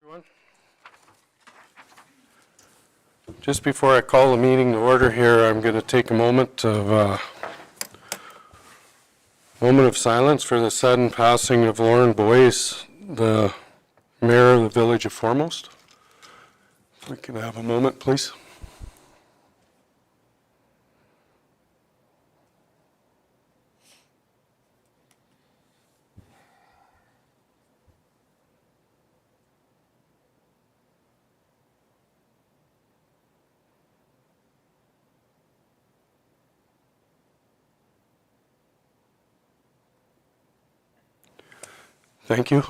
Everyone. Just before I call the meeting to order here, I'm going to take a moment of silence for the sudden passing of Lauren Boyce, the mayor of the village of Foremost. If we can have a moment, please. Thank you.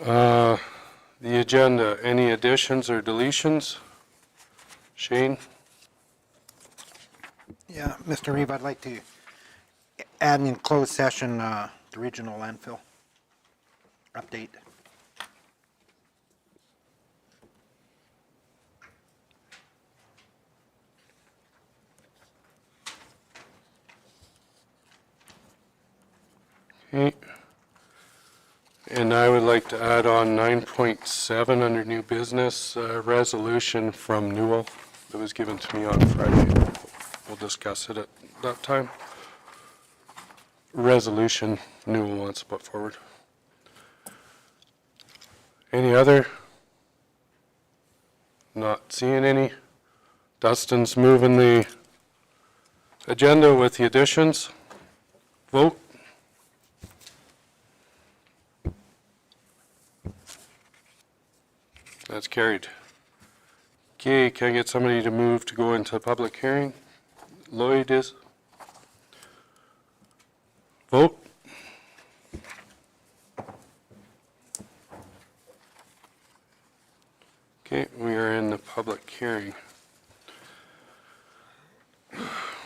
The agenda, any additions or deletions? Shane? Yeah, Mr. Reeve, I'd like to add in closed session the regional landfill update. Okay. And I would like to add on 9.7 under new business, resolution from Newell that was given to me on Friday. We'll discuss it at that time. Resolution Newell wants to put forward. Any other? Not seeing any. Dustin's moving the agenda with the additions. Vote. That's carried. Okay, can I get somebody to move to go into public hearing? Lloyd is. Vote. Okay, we are in the public hearing.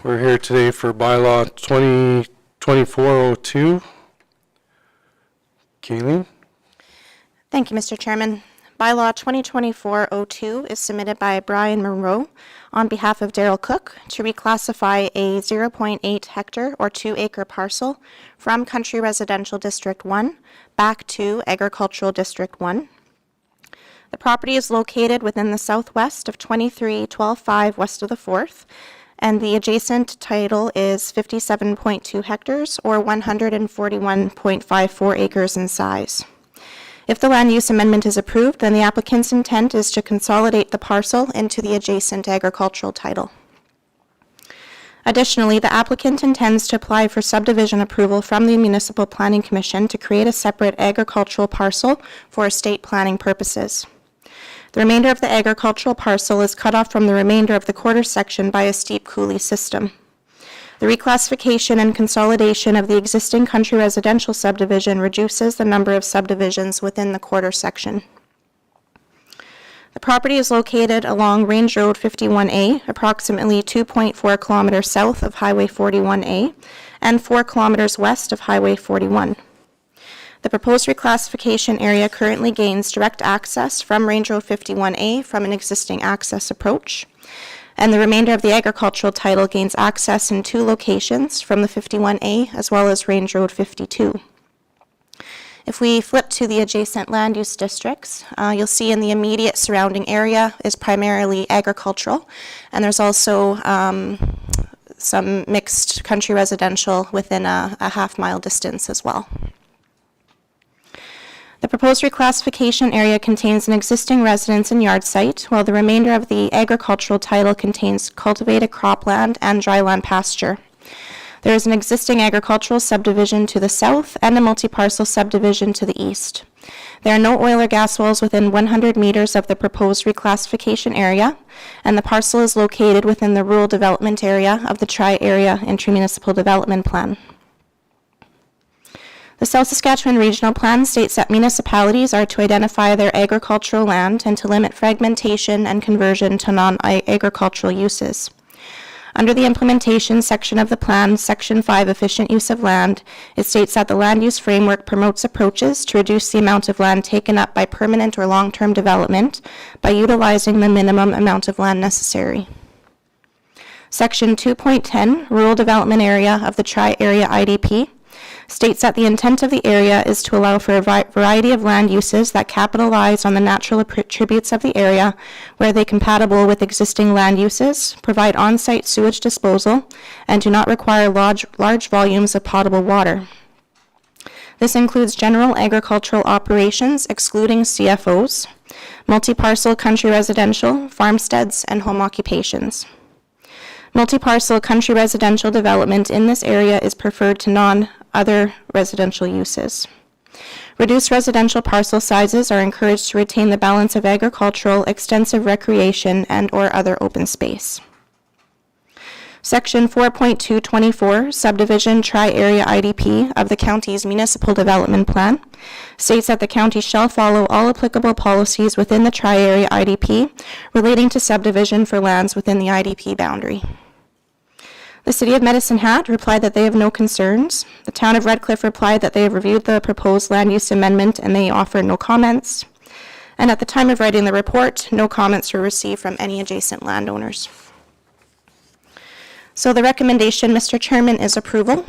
We're here today for bylaw 2402. Kayleen? Thank you, Mr. Chairman. Bylaw 2024-02 is submitted by Brian Monroe on behalf of Daryl Cook to reclassify a 0.8 hectare or 2 acre parcel from Country Residential District 1 back to Agricultural District 1. The property is located within the southwest of 23-12-5 west of the 4th, and the adjacent title is 57.2 hectares or 141.54 acres in size. If the land use amendment is approved, then the applicant's intent is to consolidate the parcel into the adjacent agricultural title. Additionally, the applicant intends to apply for subdivision approval from the Municipal Planning Commission to create a separate agricultural parcel for estate planning purposes. The remainder of the agricultural parcel is cut off from the remainder of the quarter section by a steep coulee system. The reclassification and consolidation of the existing country residential subdivision reduces the number of subdivisions within the quarter section. The property is located along Range Road 51A, approximately 2.4 kilometers south of Highway 41A and 4 kilometers west of Highway 41. The proposed reclassification area currently gains direct access from Range Road 51A from an existing access approach, and the remainder of the agricultural title gains access in 2 locations from the 51A as well as Range Road 52. If we flip to the adjacent land use districts, you'll see in the immediate surrounding area is primarily agricultural, and there's also some mixed country residential within a half-mile distance as well. The proposed reclassification area contains an existing residence and yard site, while the remainder of the agricultural title contains cultivated cropland and dryland pasture. There is an existing agricultural subdivision to the south and a multi-parcel subdivision to the east. There are no oil or gas wells within 100 meters of the proposed reclassification area, and the parcel is located within the rural development area of the Tri-Area Intermunicipal Development Plan. The South Saskatchewan Regional Plan states that municipalities are to identify their agricultural land and to limit fragmentation and conversion to non-agricultural uses. Under the implementation section of the plan, Section 5, Efficient Use of Land, it states that the land use framework promotes approaches to reduce the amount of land taken up by permanent or long-term development by utilizing the minimum amount of land necessary. Section 2.10, Rural Development Area of the Tri-Area IDP, states that the intent of the area is to allow for a variety of land uses that capitalize on the natural attributes of the area where they compatible with existing land uses, provide on-site sewage disposal, and do not require large volumes of potable water. This includes general agricultural operations, excluding CFOs, multi-parcel country residential, farmsteads, and home occupations. Multi-parcel country residential development in this area is preferred to non-other residential uses. Reduced residential parcel sizes are encouraged to retain the balance of agricultural, extensive recreation, and/or other open space. Section 4.224, Subdivision Tri-Area IDP of the county's Municipal Development Plan, states that the county shall follow all applicable policies within the Tri-Area IDP relating to subdivision for lands within the IDP boundary. The City of Medicine Hat replied that they have no concerns. The Town of Redcliffe replied that they have reviewed the proposed land use amendment and they offer no comments. And at the time of writing the report, no comments were received from any adjacent landowners. So the recommendation, Mr. Chairman, is approval,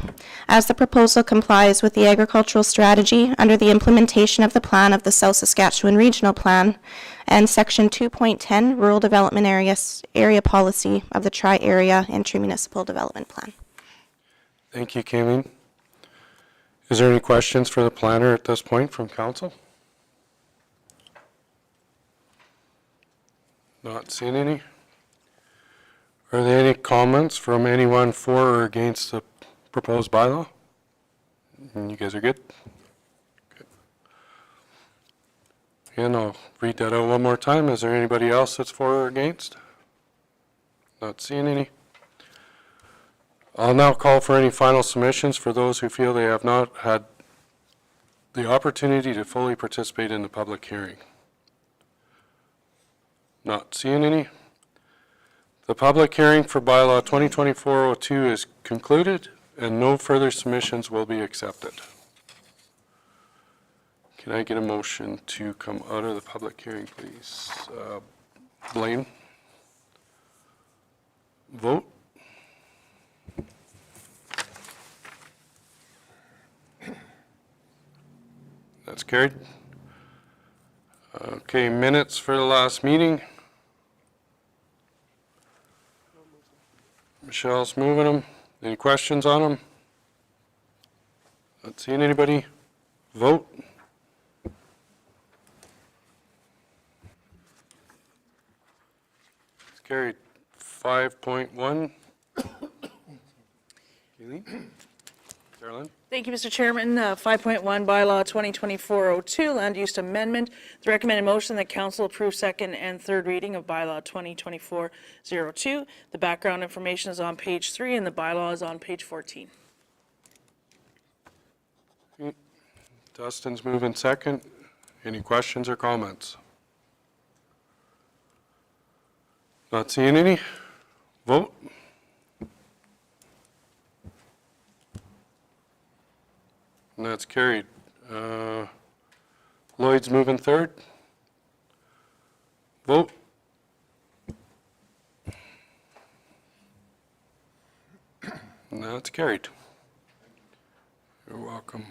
as the proposal complies with the agricultural strategy under the implementation of the plan of the South Saskatchewan Regional Plan and Section 2.10 Rural Development Area Policy of the Tri-Area Intermunicipal Development Plan. Thank you, Kayleen. Is there any questions for the planner at this point from council? Not seeing any. Are there any comments from anyone for or against the proposed bylaw? You guys are good? Okay. And I'll read that out one more time. Is there anybody else that's for or against? Not seeing any. I'll now call for any final submissions for those who feel they have not had the opportunity to fully participate in the public hearing. Not seeing any. The public hearing for bylaw 2024-02 is concluded and no further submissions will be accepted. Can I get a motion to come out of the public hearing, please? Blaine? Vote? That's carried. Okay, minutes for the last meeting. Michelle's moving them. Any questions on them? Not seeing anybody. Vote. It's carried. 5.1. Carolyn? Thank you, Mr. Chairman. 5.1 Bylaw 2024-02 Land Use Amendment. The recommended motion that council approve second and third reading of Bylaw 2024-02. The background information is on page 3 and the bylaw is on page 14. Dustin's moving second. Any questions or comments? Not seeing any. Vote. And that's carried. Lloyd's moving third. Vote. And that's carried. You're welcome.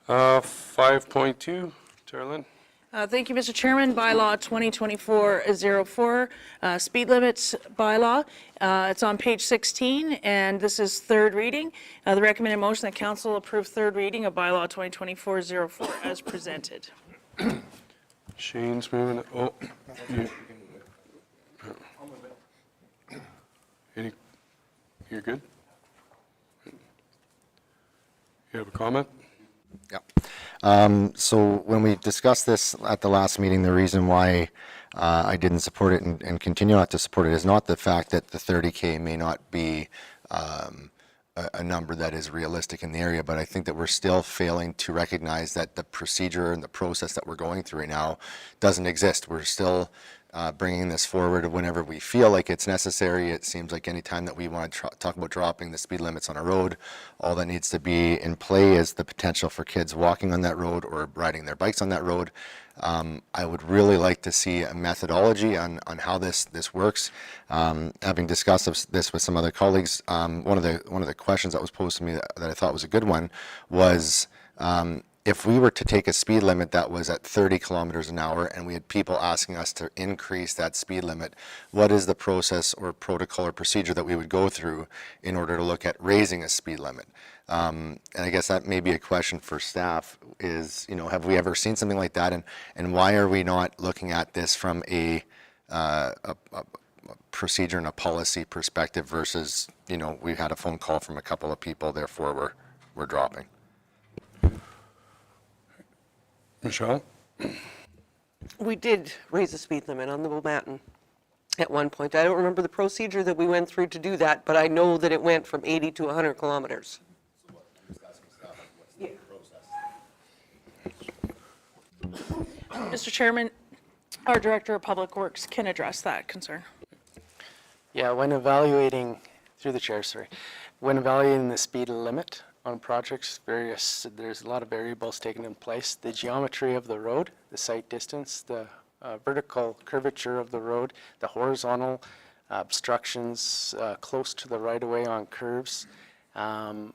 5.2, Carolyn. Thank you, Mr. Chairman. Bylaw 2024-04, speed limits bylaw. It's on page 16, and this is third reading. The recommended motion that council approve third reading of Bylaw 2024-04 as presented. Shane's moving it. Oh, you're good? You have a comment? Yeah. So when we discussed this at the last meeting, the reason why I didn't support it and continue not to support it is not the fact that the 30K may not be a number that is realistic in the area, but I think that we're still failing to recognize that the procedure and the process that we're going through right now doesn't exist. We're still bringing this forward whenever we feel like it's necessary. It seems like any time that we want to talk about dropping the speed limits on a road, all that needs to be in play is the potential for kids walking on that road or riding their bikes on that road. I would really like to see a methodology on how this works. Having discussed this with some other colleagues, one of the questions that was posed to me that I thought was a good one was, if we were to take a speed limit that was at 30 kilometers an hour and we had people asking us to increase that speed limit, what is the process or protocol or procedure that we would go through in order to look at raising a speed limit? And I guess that may be a question for staff is, have we ever seen something like that? And why are we not looking at this from a procedure and a policy perspective versus, we had a phone call from a couple of people, therefore we're dropping. Michelle? We did raise the speed limit on the Wilmington at one point. I don't remember the procedure that we went through to do that, but I know that it went from 80 to 100 kilometers. Mr. Chairman, our Director of Public Works can address that concern. Yeah, when evaluating, through the chair, sorry, when evaluating the speed limit on projects, there's a lot of variables taken in place. The geometry of the road, the site distance, the vertical curvature of the road, the horizontal obstructions close to the right-of-way on curves. When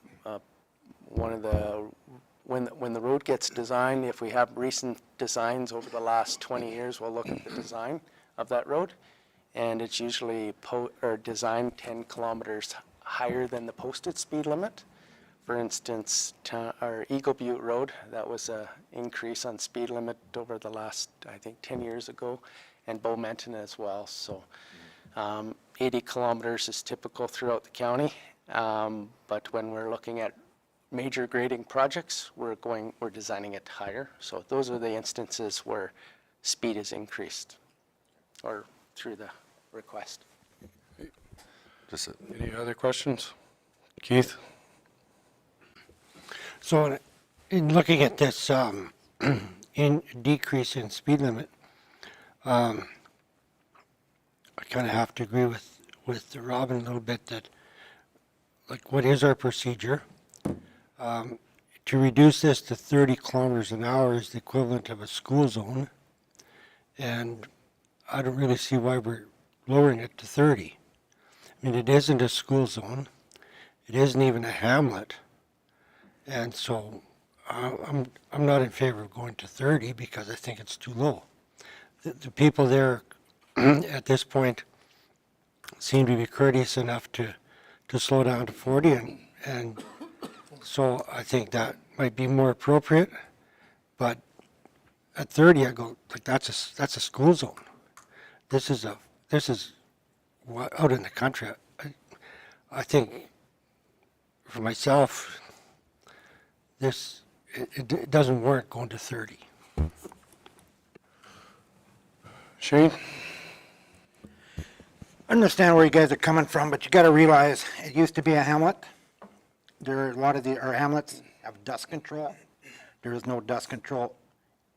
the road gets designed, if we have recent designs over the last 20 years, we'll look at the design of that road, and it's usually designed 10 kilometers higher than the posted speed limit. For instance, our Eagle Butte Road, that was an increase on speed limit over the last, I think, 10 years ago, and Bowmenton as well. So 80 kilometers is typical throughout the county, but when we're looking at major grading projects, we're designing it higher. So those are the instances where speed is increased, or through the request. Any other questions? Keith? So in looking at this in decrease in speed limit, I kind of have to agree with Robin a little bit that, like, what is our procedure? To reduce this to 30 kilometers an hour is the equivalent of a school zone, and I don't really see why we're lowering it to 30. I mean, it isn't a school zone. It isn't even a hamlet. And so I'm not in favor of going to 30 because I think it's too low. The people there at this point seem to be courteous enough to slow down to 40, and so I think that might be more appropriate. But at 30, I go, like, that's a school zone. This is out in the country. I think for myself, it doesn't warrant going to 30. Shane? I understand where you guys are coming from, but you got to realize it used to be a hamlet. There are a lot of our hamlets have dust control. There is no dust control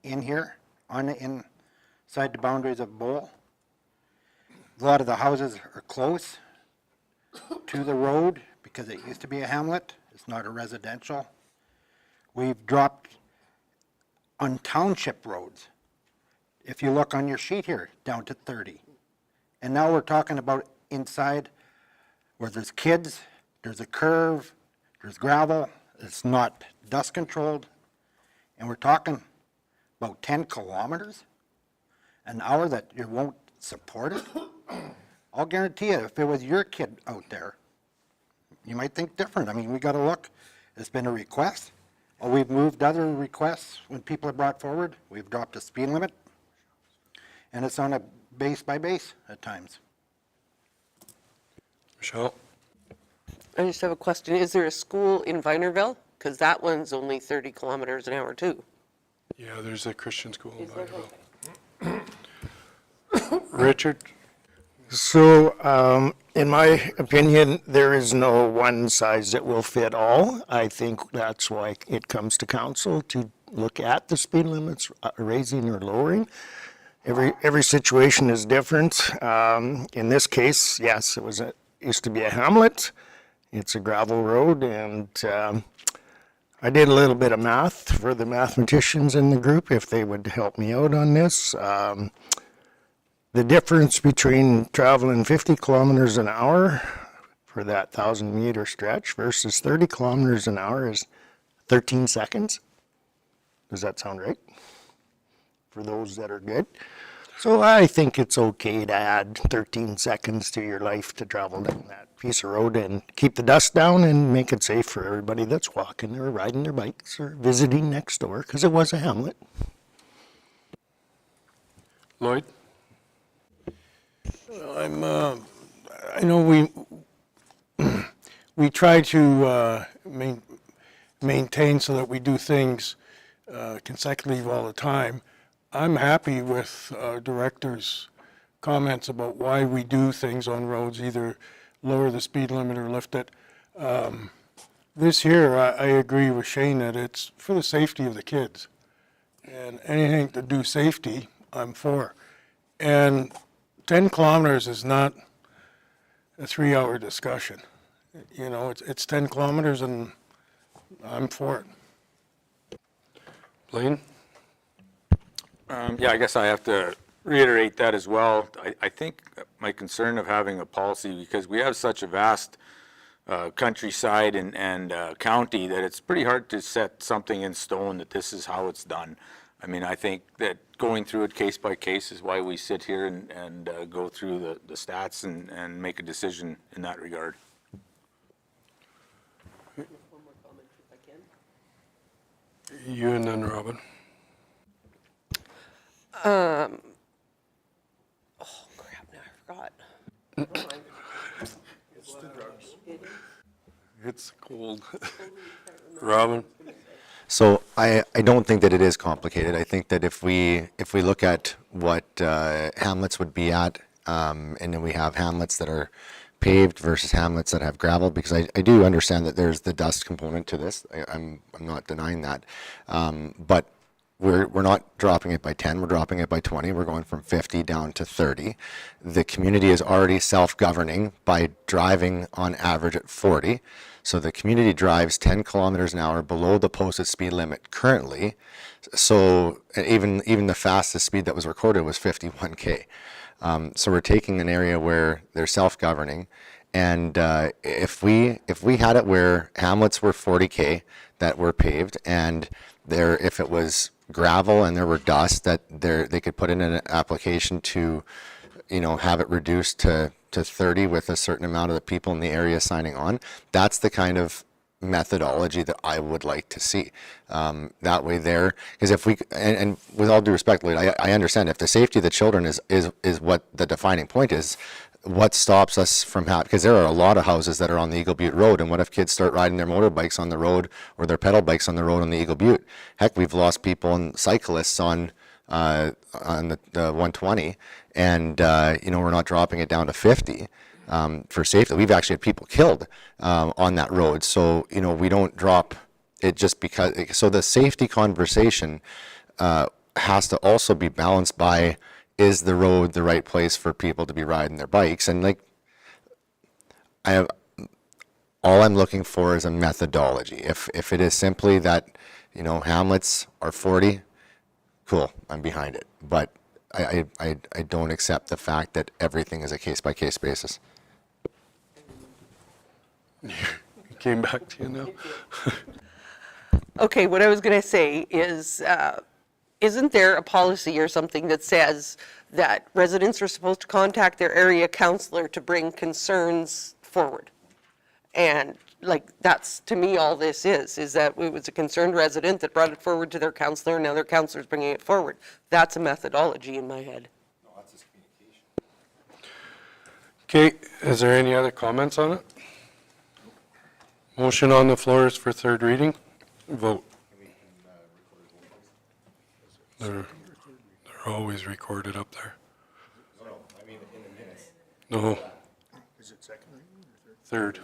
in here, inside the boundaries of Bowl. A lot of the houses are close to the road because it used to be a hamlet. It's not a residential. We've dropped on township roads, if you look on your sheet here, down to 30. And now we're talking about inside where there's kids, there's a curve, there's gravel, it's not dust controlled, and we're talking about 10 kilometers an hour that you won't support it. I'll guarantee you, if it was your kid out there, you might think different. I mean, we got to look. It's been a request. Well, we've moved other requests when people have brought forward. We've dropped the speed limit, and it's on a base by base at times. Michelle? I just have a question. Is there a school in Vinerville? Because that one's only 30 kilometers an hour too. Yeah, there's a Christian school in Vinerville. Richard? So, in my opinion, there is no one size that will fit all. I think that's why it comes to council to look at the speed limits, raising or lowering. every situation is different. In this case, yes, used to be a hamlet. It's a gravel road, and I did a little bit of math for the mathematicians in the group, if they would help me out on this. The difference between traveling 50 kilometers an hour for that 1,000-meter stretch versus 30 kilometers an hour is 13 seconds. Does that sound right? For those that are good. So I think it's okay to add 13 seconds to your life to travel down that piece of road and keep the dust down and make it safe for everybody that's walking or riding their bikes or visiting next door, because it was a hamlet. Lloyd? I know we try to maintain so that we do things consecutive all the time. I'm happy with director's comments about why we do things on roads, either lower the speed limit or lift it. This here, I agree with Shane that it's for the safety of the kids. And anything to do safety, I'm for. And 10 kilometers is not a 3-hour discussion. You know, it's 10 kilometers and I'm for it. Blaine? Yeah, I guess I have to reiterate that as well. I think my concern of having a policy, because we have such a vast countryside and county, that it's pretty hard to set something in stone that this is how it's done. I mean, I think that going through it case by case is why we sit here and go through the stats and make a decision in that regard. You and then Robin. Oh, crap, now I forgot. It's cold. Robin? So I don't think that it is complicated. I think that if we look at what hamlets would be at, and then we have hamlets that are paved versus hamlets that have gravel, because I do understand that there's the dust component to this. I'm not denying that, but we're not dropping it by 10. We're dropping it by 20. We're going from 50 down to 30. The community is already self-governing by driving on average at 40. So the community drives 10 kilometers an hour below the posted speed limit currently. So even the fastest speed that was recorded was 51K. So we're taking an area where they're self-governing, and if we had it where hamlets were 40K that were paved, and if it was gravel and there were dust, that they could put in an application to, have it reduced to 30 with a certain amount of the people in the area signing on. That's the kind of methodology that I would like to see. That way there, because if we, and with all due respect, Lloyd, I understand if the safety of the children is what the defining point is, what stops us from having, because there are a lot of houses that are on the Eagle Butte Road, and what if kids start riding their motorbikes on the road or their pedal bikes on the road on the Eagle Butte? Heck, we've lost people and cyclists on the 120, and we're not dropping it down to 50 for safety. We've actually had people killed on that road, so we don't drop it just because. So the safety conversation has to also be balanced by, is the road the right place for people to be riding their bikes? And all I'm looking for is a methodology. If it is simply that hamlets are 40, cool, I'm behind it. But I don't accept the fact that everything is a case-by-case basis. Came back to you now. Okay, what I was going to say is, isn't there a policy or something that says that residents are supposed to contact their area counselor to bring concerns forward? And that's, to me, all this is that it was a concerned resident that brought it forward to their counselor, and now their counselor's bringing it forward. That's a methodology in my head. No, that's just communication. Okay, is there any other comments on it? Motion on the floor is for third reading. Vote. They're always recorded up there. No, I mean in the minutes. No, Is it second reading or third.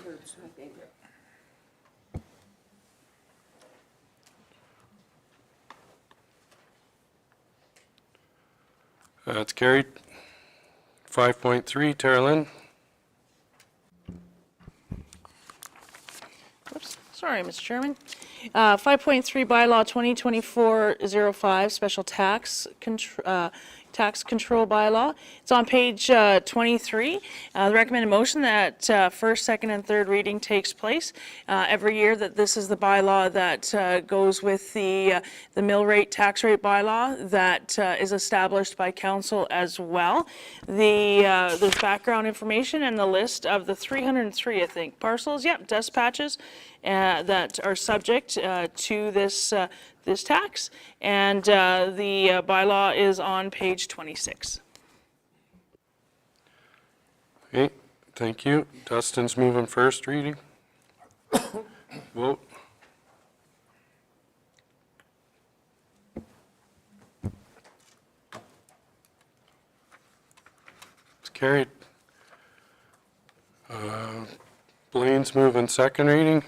That's carried. 5.3, Tara Lynn. Oops, sorry, Mr. Chairman. 5.3 bylaw 2024-05, special tax control bylaw. It's on page 23. The recommended motion that first, second, and third reading takes place every year, that this is the bylaw that goes with the mill rate, tax rate bylaw that is established by council as well. There's background information and the list of the 303, I think, parcels, yep, dust patches that are subject to this tax, and the bylaw is on page 26. Okay, thank you. Dustin's moving first reading. Vote. It's carried. Blaine's moving second reading.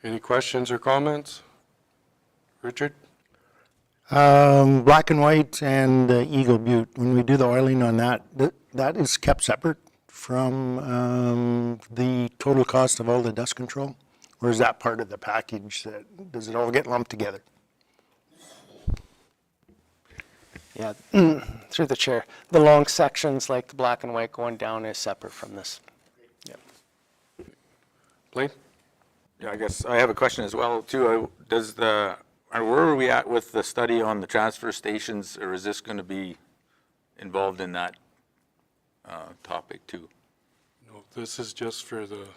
Any questions or comments? Richard? Black and white and Eagle Butte, when we do the oiling on that, that is kept separate from the total cost of all the dust control? Or is that part of the package? Does it all get lumped together? Yeah, through the chair. The long sections like the black and white going down is separate from this. Yep. Blaine? Yeah, I guess I have a question as well, too. Where are we at with the study on the transfer stations, or is this going to be involved in that topic, too? No, this is just for the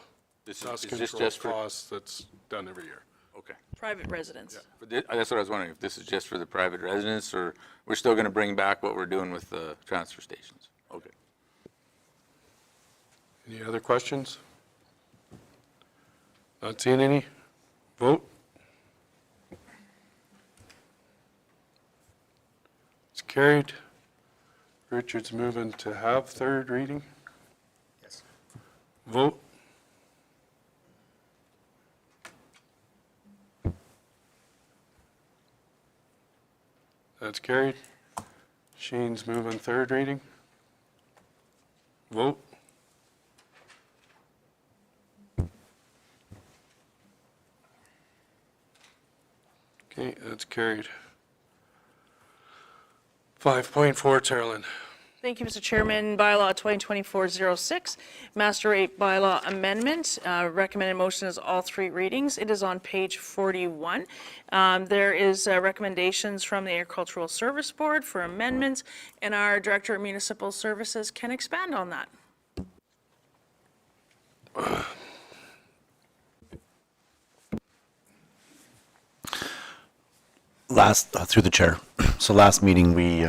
dust is this control just for- costs that's done every year. Okay. Private residence. That's what I was wondering, if this is just for the private residents, or we're still going to bring back what we're doing with the transfer stations? Okay. Any other questions? Not seeing any? Vote. It's carried. Richard's moving to have third reading. Yes. Vote. That's carried. Shane's moving third reading. Vote. Okay, that's carried. 5.4, Carolyn. Thank you, Mr. Chairman. Bylaw 2024-06, Master Rate Bylaw Amendment. Recommended motion is all three readings. It is on page 41. There is recommendations from the Agricultural Service Board for amendments, and our Director of Municipal Services can expand on that. Through the chair. So last meeting, we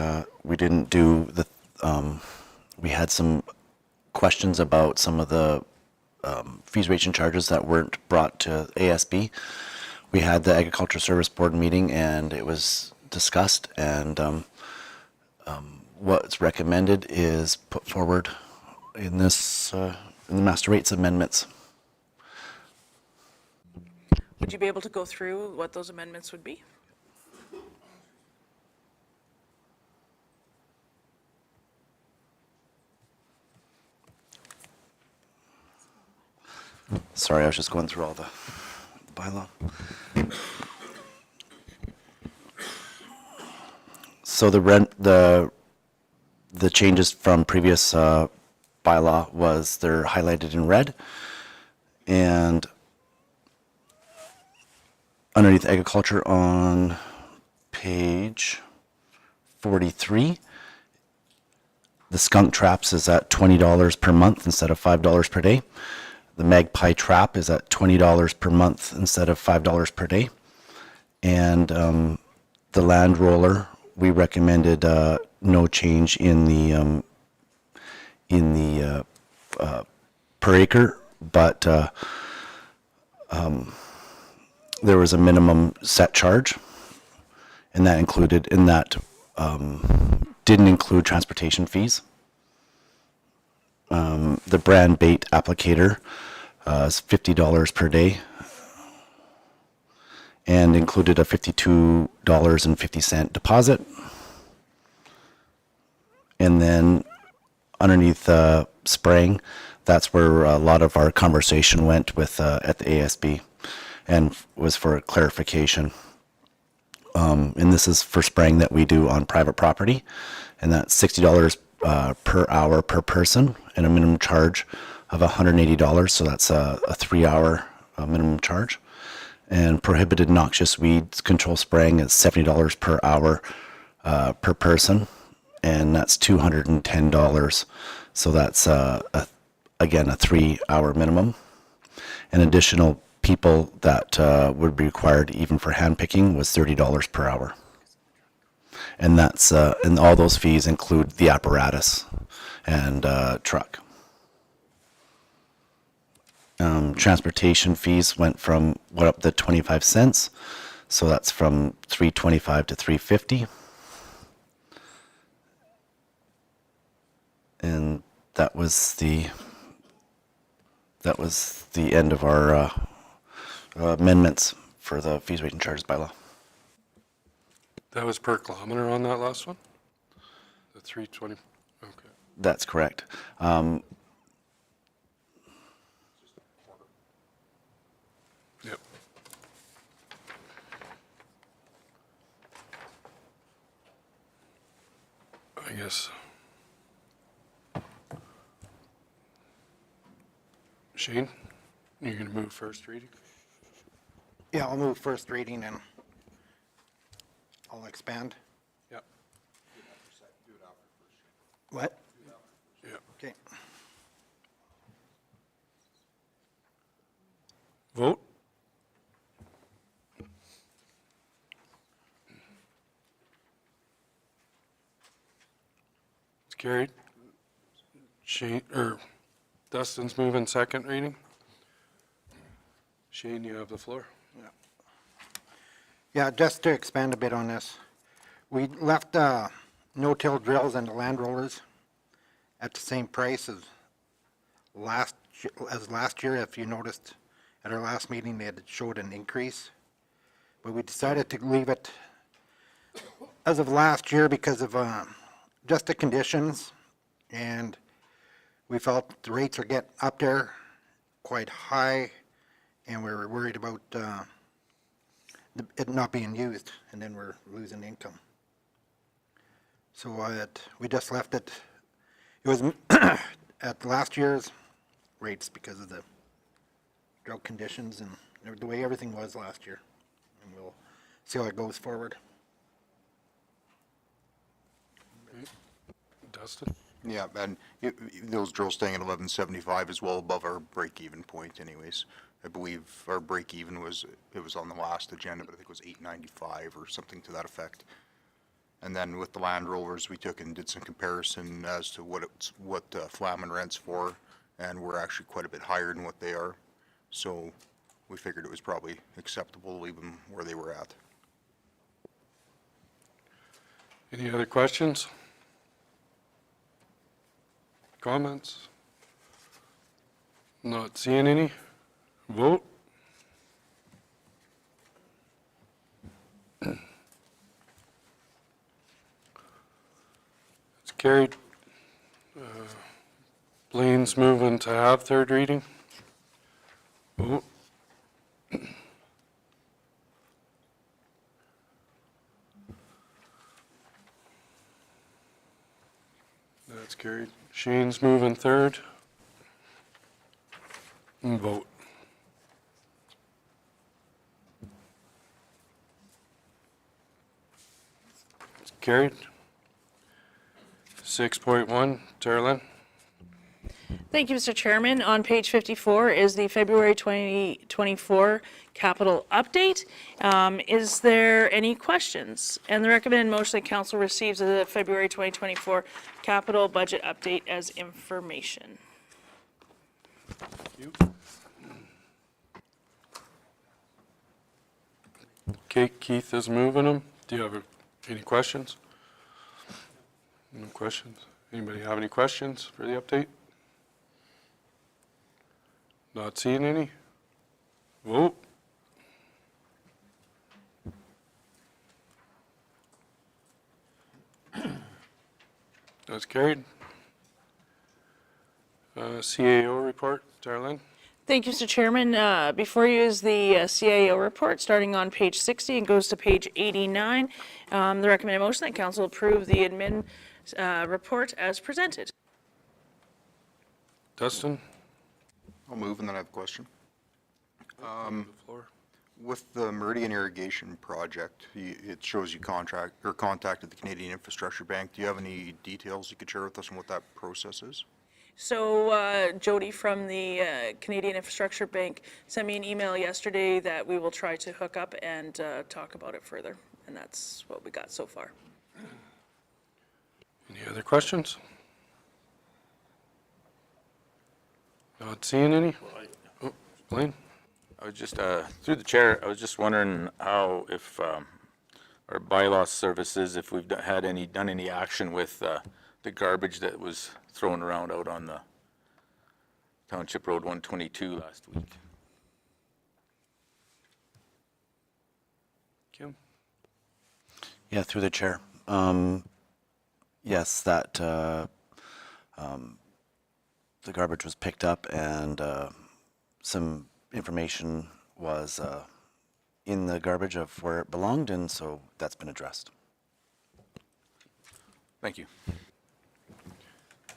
didn't do the, we had some questions about some of the fees, rates, and charges that weren't brought to ASB. We had the Agriculture Service Board meeting, and it was discussed, and what's recommended is put forward in this, in the master rates amendments. Would you be able to go through what those amendments would be? Sorry, I was just going through all the bylaw. So the changes from previous bylaw was they're highlighted in red, and underneath agriculture on page 43, the skunk traps is at $20 per month instead of $5 per day. The magpie trap is at $20 per month instead of $5 per day. And the land roller, we recommended no change in the per acre, but there was a minimum set charge, and that included didn't include transportation fees. The brand bait applicator is $50 per day, and included a $52.50 deposit. And then underneath spraying, that's where a lot of our conversation went with at the ASB, and was for clarification. And this is for spraying that we do on private property, and that's $60 per hour per person, and a minimum charge of $180. So that's a 3-hour minimum charge. And prohibited noxious weeds control spraying is $70 per hour per person, and that's $210. So that's again a 3-hour minimum. An additional people that would be required even for hand picking was $30 per hour. And that's and all those fees include the apparatus and truck. Transportation fees went up to 25 cents, so that's from $3.25 to $3.50. And that was the end of our amendments for the fees, rate, and charges bylaw. That was per kilometer on that last one? The 320, okay. That's correct. Yep. I guess. Shane, you're gonna move first reading? Yeah, I'll move first reading and I'll expand. Yep. What? Yep. Okay. Vote? It's carried. Shane, Dustin's moving second reading. Shane, you have the floor. Yeah, just to expand a bit on this. We left no-till drills and the land rollers at the same price as last year. If you noticed at our last meeting, they had showed an increase. But we decided to leave it as of last year because of just the conditions. And we felt the rates are getting up there quite high, and we were worried about it not being used, and then we're losing income. So we just left it. It was at last year's rates because of the drought conditions and the way everything was last year. And we'll see how it goes forward. Dustin? Yeah, and those drills staying at 1175 is well above our break-even point anyways. I believe our break-even was on the last agenda, but I think it was 895 or something to that effect. And then with the Land Rovers, we took and did some comparison as to what Flamin rents for, and we're actually quite a bit higher than what they are. So we figured it was probably acceptable to leave them where they were at. Any other questions? Comments? Not seeing any. Vote. It's carried. Blaine's moving to have third reading. Vote. That's carried. Shane's moving third. And vote. It's carried. 6.1, Terlin. Thank you, Mr. Chairman. On page 54 is the February 2024 capital update. Is there any questions? And the recommended motion that council receives the February 2024 capital budget update as information. You. Okay, Keith is moving them. Do you have any questions? No questions? Anybody have any questions for the update? Not seeing any? Vote. That's carried. CAO report, Darlene? Thank you, Mr. Chairman. Before you is the CAO report, starting on page 60 and goes to page 89. The recommended motion that council approve the admin report as presented. Dustin? I'll move and then I have a question. The floor. With the Meridian Irrigation Project, it shows you contacted the Canadian Infrastructure Bank. Do you have any details you could share with us on what that process is? So Jody from the Canadian Infrastructure Bank sent me an email yesterday that we will try to hook up and talk about it further. And that's what we got so far. Any other questions? Not seeing any? Oh, Blaine? I was just, through the chair, I was just wondering how, if our bylaw services, if we've done any action with the garbage that was thrown around out on the Township Road 122 last week. Kim? Yeah, through the chair. Yes, that the garbage was picked up and some information was in the garbage of where it belonged, and so that's been addressed. Thank you.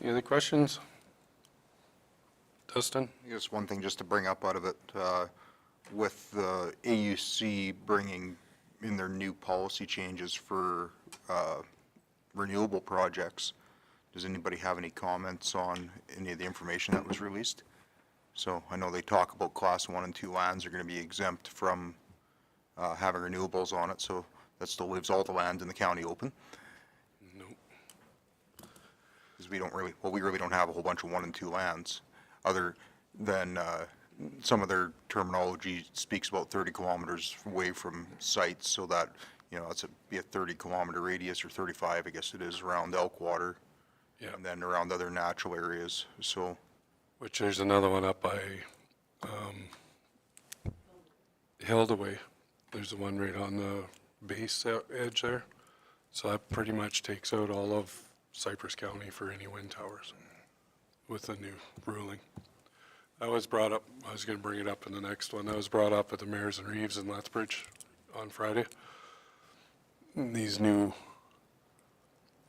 Any other questions? Dustin? I guess one thing just to bring up out of it, With the AUC bringing in their new policy changes for renewable projects, does anybody have any comments on any of the information that was released? So I know they talk about Class 1 and 2 lands are going to be exempt from having renewables on it, so that still leaves all the land in the county open. No. Because we really don't have a whole bunch of 1 and 2 lands, other than some of their terminology speaks about 30 kilometers away from sites, so that, you know, it's be a 30-kilometer radius, or 35, I guess it is, around Elkwater, Yeah. and then around other natural areas, so. Which there's another one up by Hildaway. There's the one right on the base edge there. So that pretty much takes out all of Cypress County for any wind towers with the new ruling. That was brought up, I was going to bring it up in the next one. That was brought up at the Mayors and Reeves in Lethbridge on Friday. And this new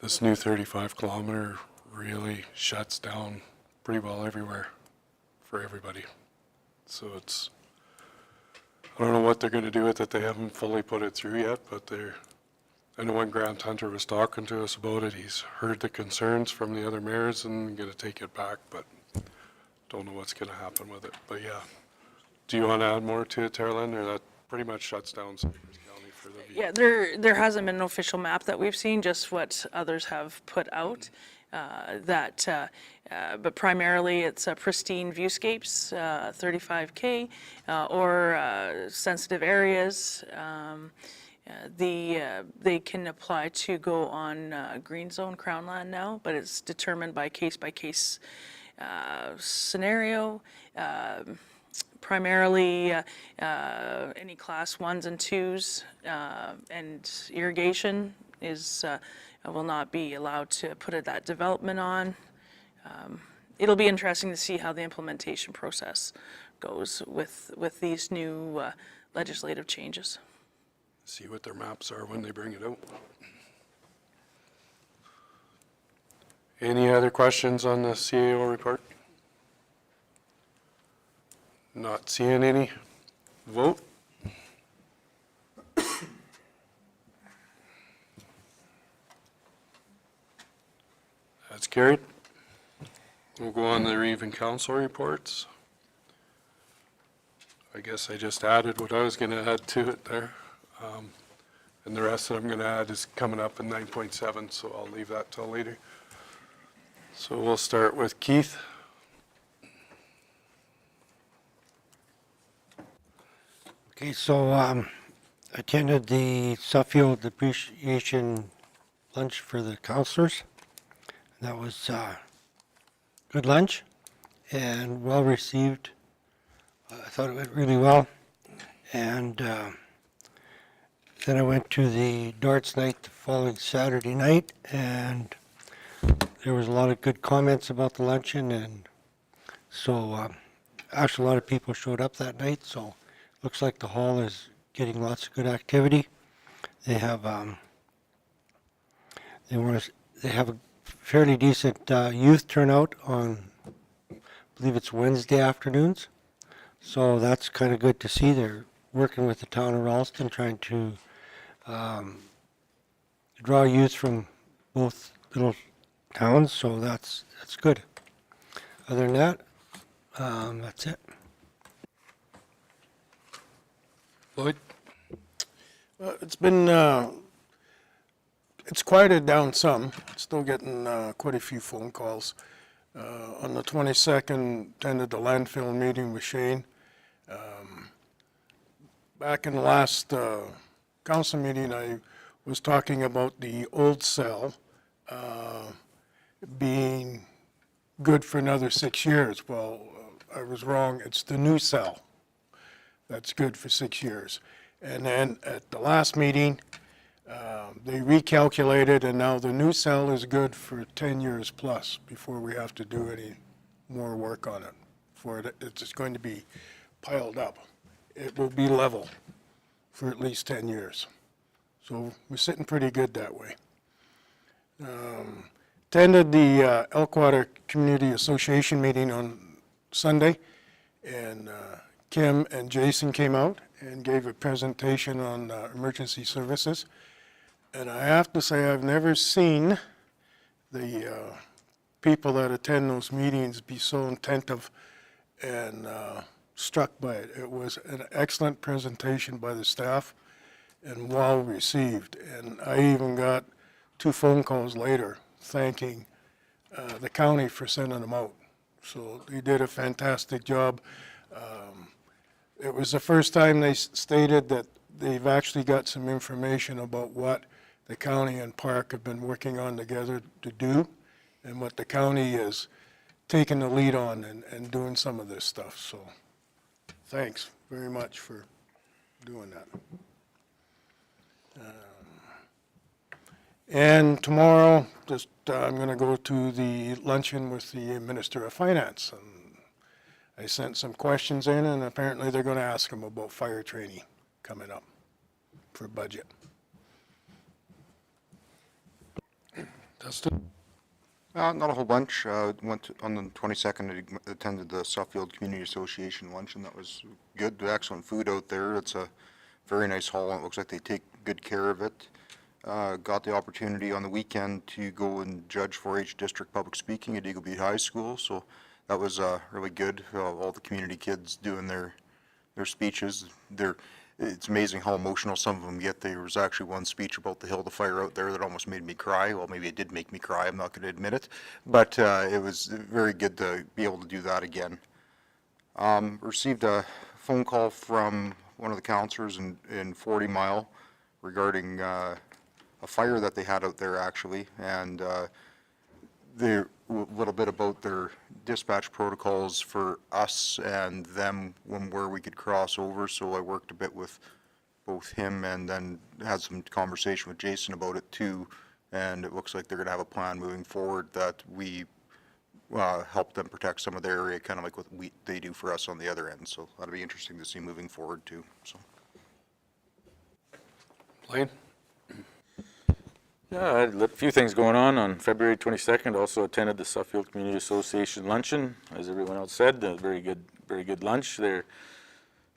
35-kilometer really shuts down pretty well everywhere for everybody. So it's, I don't know what they're going to do with it. They haven't fully put it through yet, but I know when Grant Hunter was talking to us about it, he's heard the concerns from the other mayors and going to take it back, but don't know what's going to happen with it. But yeah, do you want to add more to it, Terlyn, or that pretty much shuts down Cypress County for the Yeah, there hasn't been an official map that we've seen, just what others have put out. But primarily it's pristine viewscapes, 35K, or sensitive areas. They can apply to go on green zone crown land now, but it's determined by case scenario. Primarily any class 1s and 2s, and irrigation will not be allowed to put that development on. It'll be interesting to see how the implementation process goes with these new legislative changes. see what their maps are when they bring it out. Any other questions on the CAO report? Not seeing any. Vote. That's carried. We'll go on to the Reeve and Council reports. I guess I just added what I was going to add to it there. And the rest that I'm going to add is coming up in 9.7, so I'll leave that till later. So we'll start with Keith. Okay, so attended the Suffield Appreciation Lunch for the councilors. That was good lunch and well received. I thought it went really well. And then I went to the darts night the following Saturday night, and there was a lot of good comments about the luncheon, and so actually a lot of people showed up that night, so looks like the hall is getting lots of good activity. They have they have a fairly decent youth turnout on, I believe it's Wednesday afternoons. So that's kind of good to see. They're working with the town of Ralston, trying to draw youth from both little towns. So that's good. Other than that, that's it. Lloyd? It's been, it's quieted down some. Still getting quite a few phone calls. On the 22nd, attended the landfill meeting with Shane. Back in the last council meeting, I was talking about the old cell being good for another 6 years. Well, I was wrong. It's the new cell that's good for 6 years. And then at the last meeting, they recalculated, and now the new cell is good for 10 years plus before we have to do any more work on it. It's just going to be piled up. It will be level for at least 10 years. So we're sitting pretty good that way. Attended the Elkwater Community Association meeting on Sunday, and Kim and Jason came out and gave a presentation on emergency services. And I have to say, I've never seen the people that attend those meetings be so attentive and struck by it. It was an excellent presentation by the staff and well received. And I even got 2 phone calls later thanking the county for sending them out. So they did a fantastic job. It was the first time they stated that they've actually got some information about what the county and park have been working on together to do, and what the county is taking the lead on and doing some of this stuff. So thanks very much for doing that. And tomorrow, I'm going to go to the luncheon with the Minister of Finance. And I sent some questions in, and apparently they're going to ask him about fire training coming up for budget. Dustin? Not a whole bunch. On the 22nd, I attended the Suffield Community Association luncheon. That was good. Excellent food out there. It's a very nice hall, and it looks like they take good care of it. Got the opportunity on the weekend to go and judge 4-H district public speaking at Eagle Butte High School, so that was really good. All the community kids doing their speeches. It's amazing how emotional some of them get. There was actually one speech about the hill to fire out there that almost made me cry. Well, maybe it did make me cry. I'm not going to admit it, but it was very good to be able to do that again. Received a phone call from one of the counselors in 40 Mile regarding a fire that they had out there actually, and a little bit about their dispatch protocols for us and them where we could cross over. So I worked a bit with both him and then had some conversation with Jason about it too. And it looks like they're going to have a plan moving forward that we help them protect some of their area, kind of like what they do for us on the other end. So that'll be interesting to see moving forward too. So. Blaine? Yeah, I had a few things going on February 22nd. Also attended the Suffield Community Association luncheon, as everyone else said. A very good lunch. Their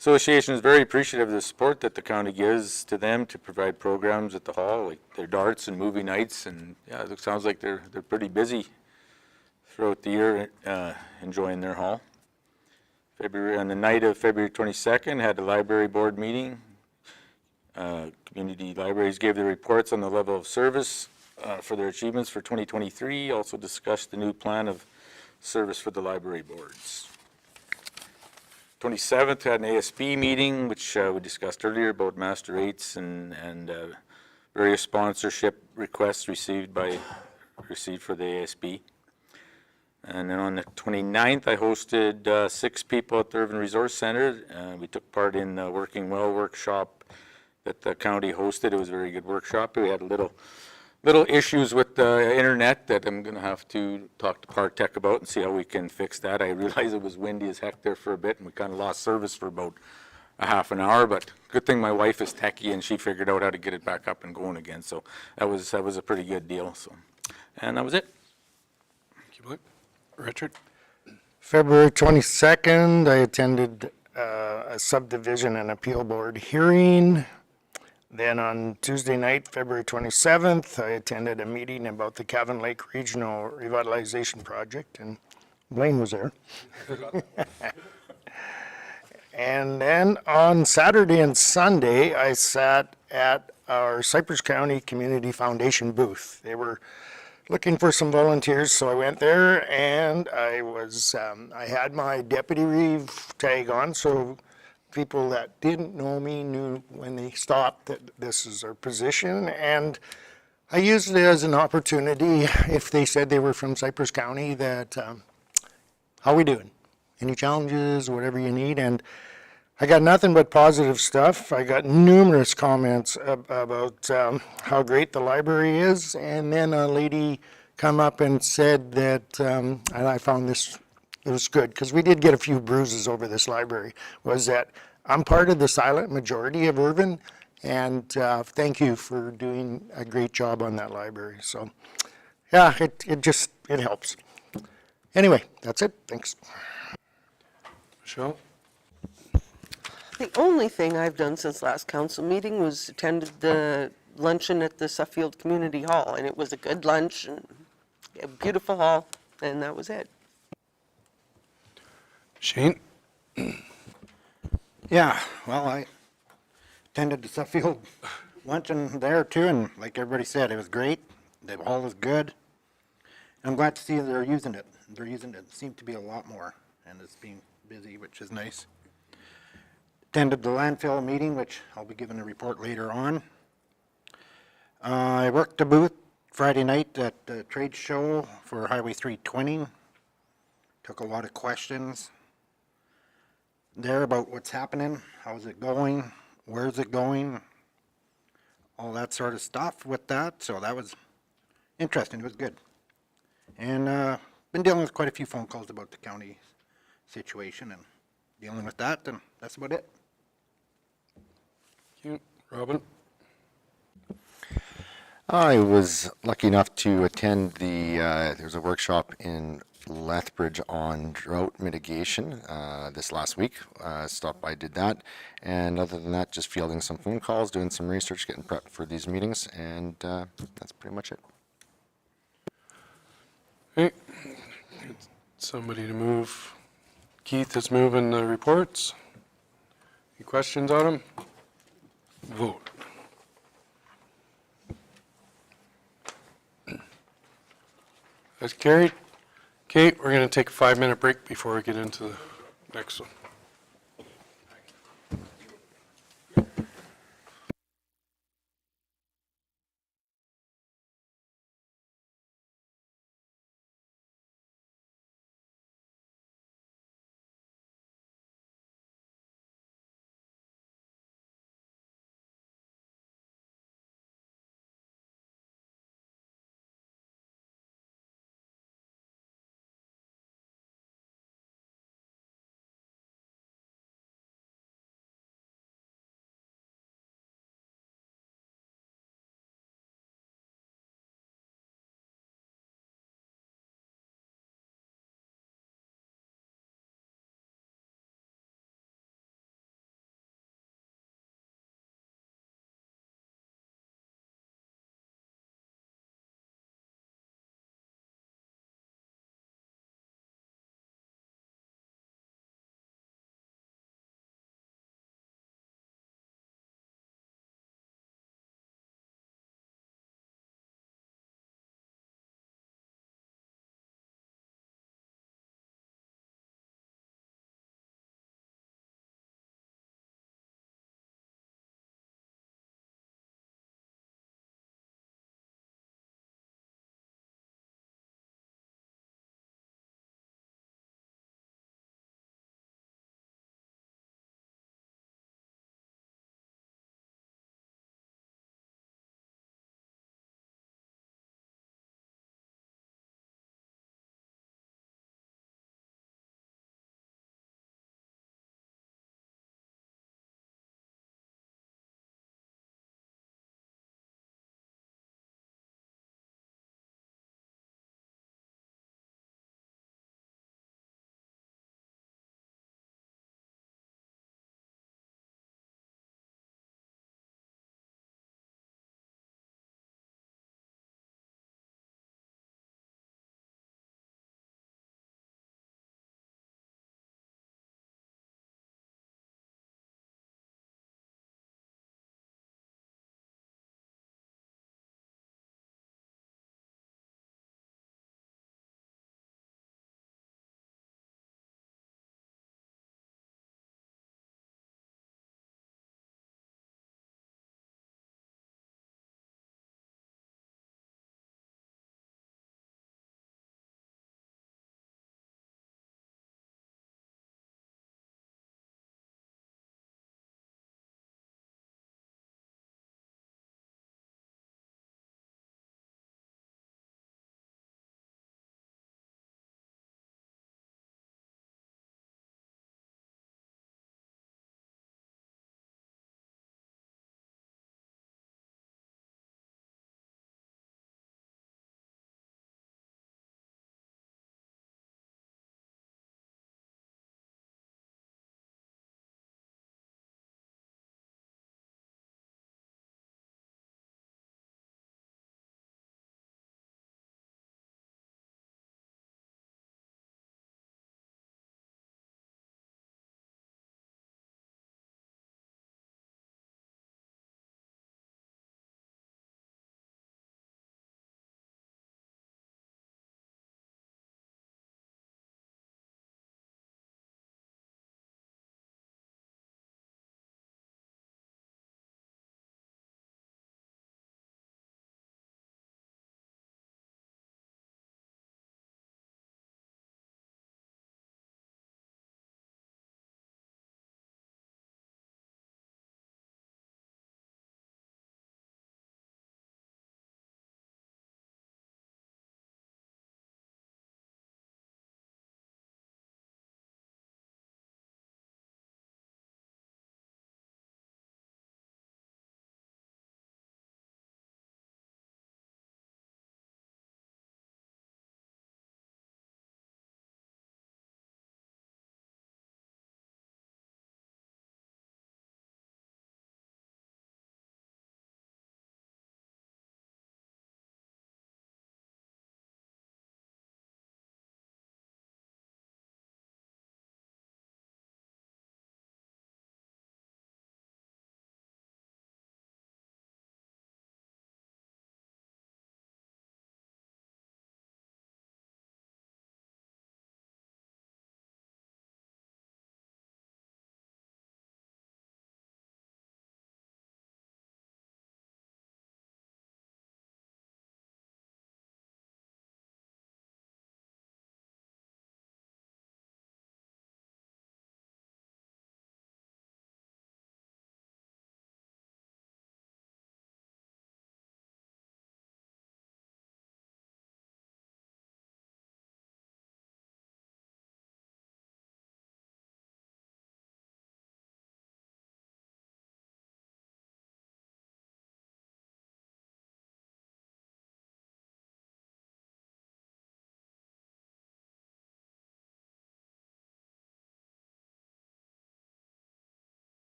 association is very appreciative of the support that the county gives to them to provide programs at the hall, like their darts and movie nights. And yeah, it sounds like they're pretty busy throughout the year enjoying their hall. On the night of February 22nd, had a library board meeting. Community libraries gave their reports on the level of service for their achievements for 2023. Also discussed the new plan of service for the library boards. 27th had an ASB meeting, which we discussed earlier about Master 8s and various sponsorship requests received for the ASB. And then on the 29th, I hosted 6 people at the Urban Resource Center. We took part in the Working Well workshop that the county hosted. It was a very good workshop. We had a little little issues with the internet that I'm going to have to talk to Park Tech about and see how we can fix that. I realize it was windy as heck there for a bit, and we kind of lost service for about a half an hour, but good thing my wife is techie and she figured out how to get it back up and going again. So that was a pretty good deal. So, and that was it. Thank you, Blake. Richard? February 22nd, I attended a subdivision and appeal board hearing. Then on Tuesday night, February 27th, I attended a meeting about the Cavan Lake Regional Revitalization Project, and Blaine was there. And then on Saturday and Sunday, I sat at our Cypress County Community Foundation booth. They were looking for some volunteers, so I went there, and I had my deputy reeve tag on, so people that didn't know me knew when they stopped that this is our position, and I used it as an opportunity, if they said they were from Cypress County, that, how we doing? Any challenges, whatever you need, and I got nothing but positive stuff. I got numerous comments about how great the library is, and then a lady come up and said that, and I found this, it was good, because we did get a few bruises over this library, was that I'm part of the silent majority of Irvin, and thank you for doing a great job on that library. So, yeah, it helps. Anyway, that's it. Thanks. Michelle? The only thing I've done since last council meeting was attended the luncheon at the Suffield Community Hall, and it was a good lunch and a beautiful hall, and that was it. Shane? Yeah, well, I attended the Suffield luncheon there too, and like everybody said, it was great. The hall was good. I'm glad to see they're using it. They're using it. It seemed to be a lot more, and it's being busy, which is nice. Attended the landfill meeting, which I'll be giving a report later on. I worked a booth Friday night at the trade show for Highway 320. Took a lot of questions there about what's happening, how's it going, where's it going, all that sort of stuff with that. So that was interesting. It was good. And been dealing with quite a few phone calls about the county situation and dealing with that, and that's about it. Thank you. Robin? I was lucky enough to attend there's a workshop in Lethbridge on drought mitigation this last week. Stopped by, did that, and other than that, just fielding some phone calls, doing some research, getting prepped for these meetings, and that's pretty much it. Hey, somebody to move. Keith is moving the reports. Any questions on them? Vote. That's carried. Kate, we're going to take a 5-minute break before we get into the next one.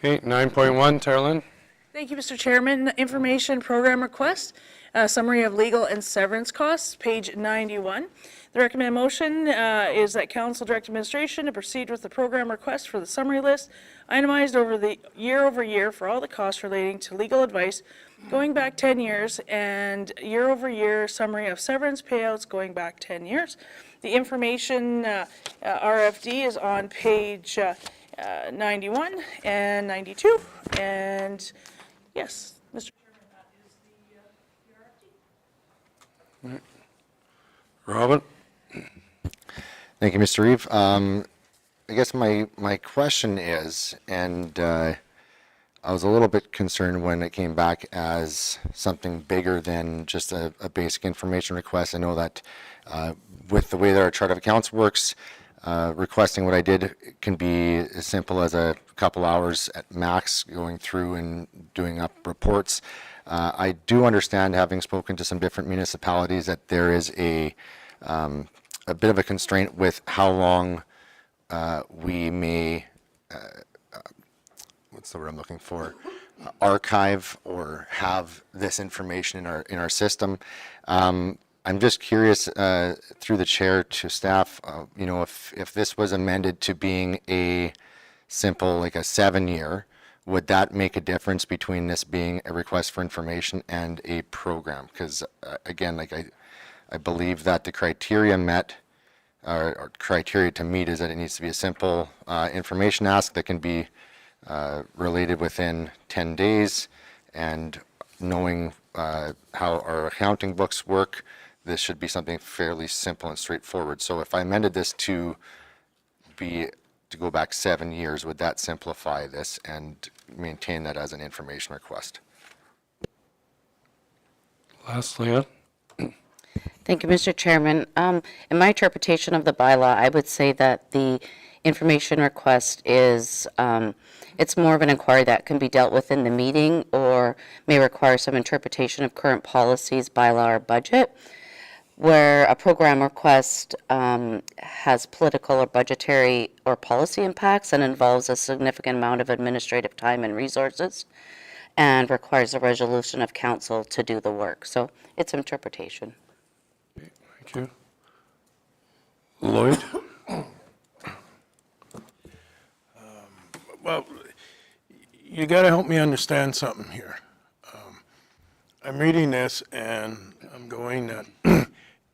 Okay, 9.1, Terlin. Thank you, Mr. Chairman. Information program request, summary of legal and severance costs, page 91. The recommended motion is that council direct administration to proceed with the program request for the summary list, itemized over the year-over-year for all the costs relating to legal advice going back 10 years, and year-over-year summary of severance payouts going back 10 years. The information RFD is on page 91 and 92, and yes, Mr. Chairman, that is the RFD. Robin? Thank you, Mr. Reeve. I guess my question is, and I was a little bit concerned when it came back as something bigger than just a basic information request. I know that with the way that our chart of accounts works, requesting what I did can be as simple as a couple hours at max going through and doing up reports. I do understand, having spoken to some different municipalities, that there is a bit of a constraint with how long we may, what's the word I'm looking for, archive or have this information in our system. I'm just curious, through the chair to staff, you know, if this was amended to being a simple, like a 7-year, would that make a difference between this being a request for information and a program? Because again, like I believe that the criteria met, or criteria to meet, is that it needs to be a simple information ask that can be related within 10 days, and knowing how our accounting books work, this should be something fairly simple and straightforward. So if I amended this to go back 7 years, would that simplify this and maintain that as an information request? Lastly, Ann? Thank you, Mr. Chairman. In my interpretation of the bylaw, I would say that the information request is, it's more of an inquiry that can be dealt with in the meeting, or may require some interpretation of current policies, bylaw, or budget, where a program request has political or budgetary or policy impacts and involves a significant amount of administrative time and resources, and requires a resolution of council to do the work. So it's interpretation. Thank you. Lloyd? Well, you got to help me understand something here. I'm reading this and I'm going that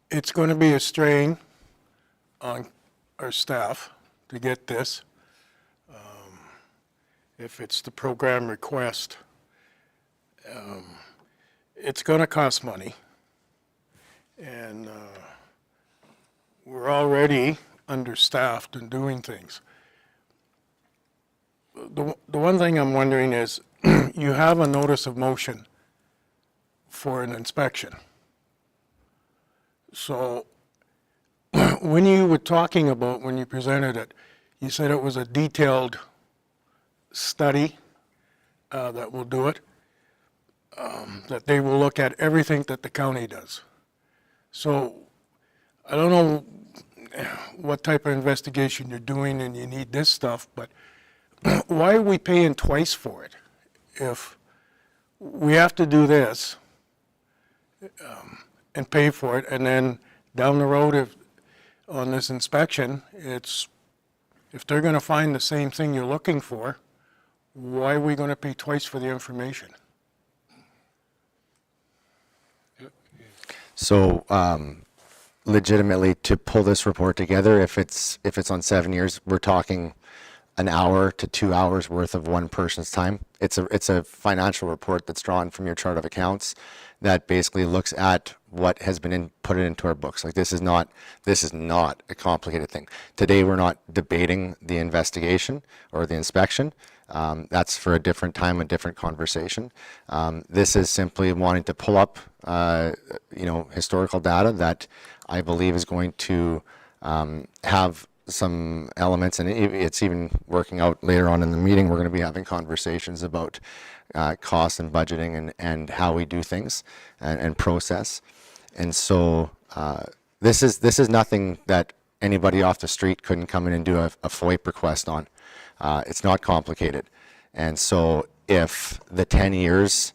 it's going to be a strain on our staff to get this. If it's the program request, it's going to cost money. And we're already understaffed in doing things. The one thing I'm wondering is, you have a notice of motion for an inspection. So when you were talking about, when you presented it, you said it was a detailed study that will do it, that they will look at everything that the county does. So I don't know what type of investigation you're doing and you need this stuff, but why are we paying twice for it? If we have to do this and pay for it, and then down the road, if on this inspection, if they're going to find the same thing you're looking for, why are we going to pay twice for the information? So legitimately, to pull this report together, if it's on 7 years, we're talking an hour to 2 hours worth of one person's time. It's a financial report that's drawn from your chart of accounts that basically looks at what has been put into our books. Like, this is not a complicated thing. Today we're not debating the investigation or the inspection. That's for a different time, a different conversation. This is simply wanting to pull up, historical data that I believe is going to have some elements, and it's even working out later on in the meeting. We're going to be having conversations about cost and budgeting and how we do things and process. And so this is nothing that anybody off the street couldn't come in and do a FOIP request on. It's not complicated. And so if the 10 years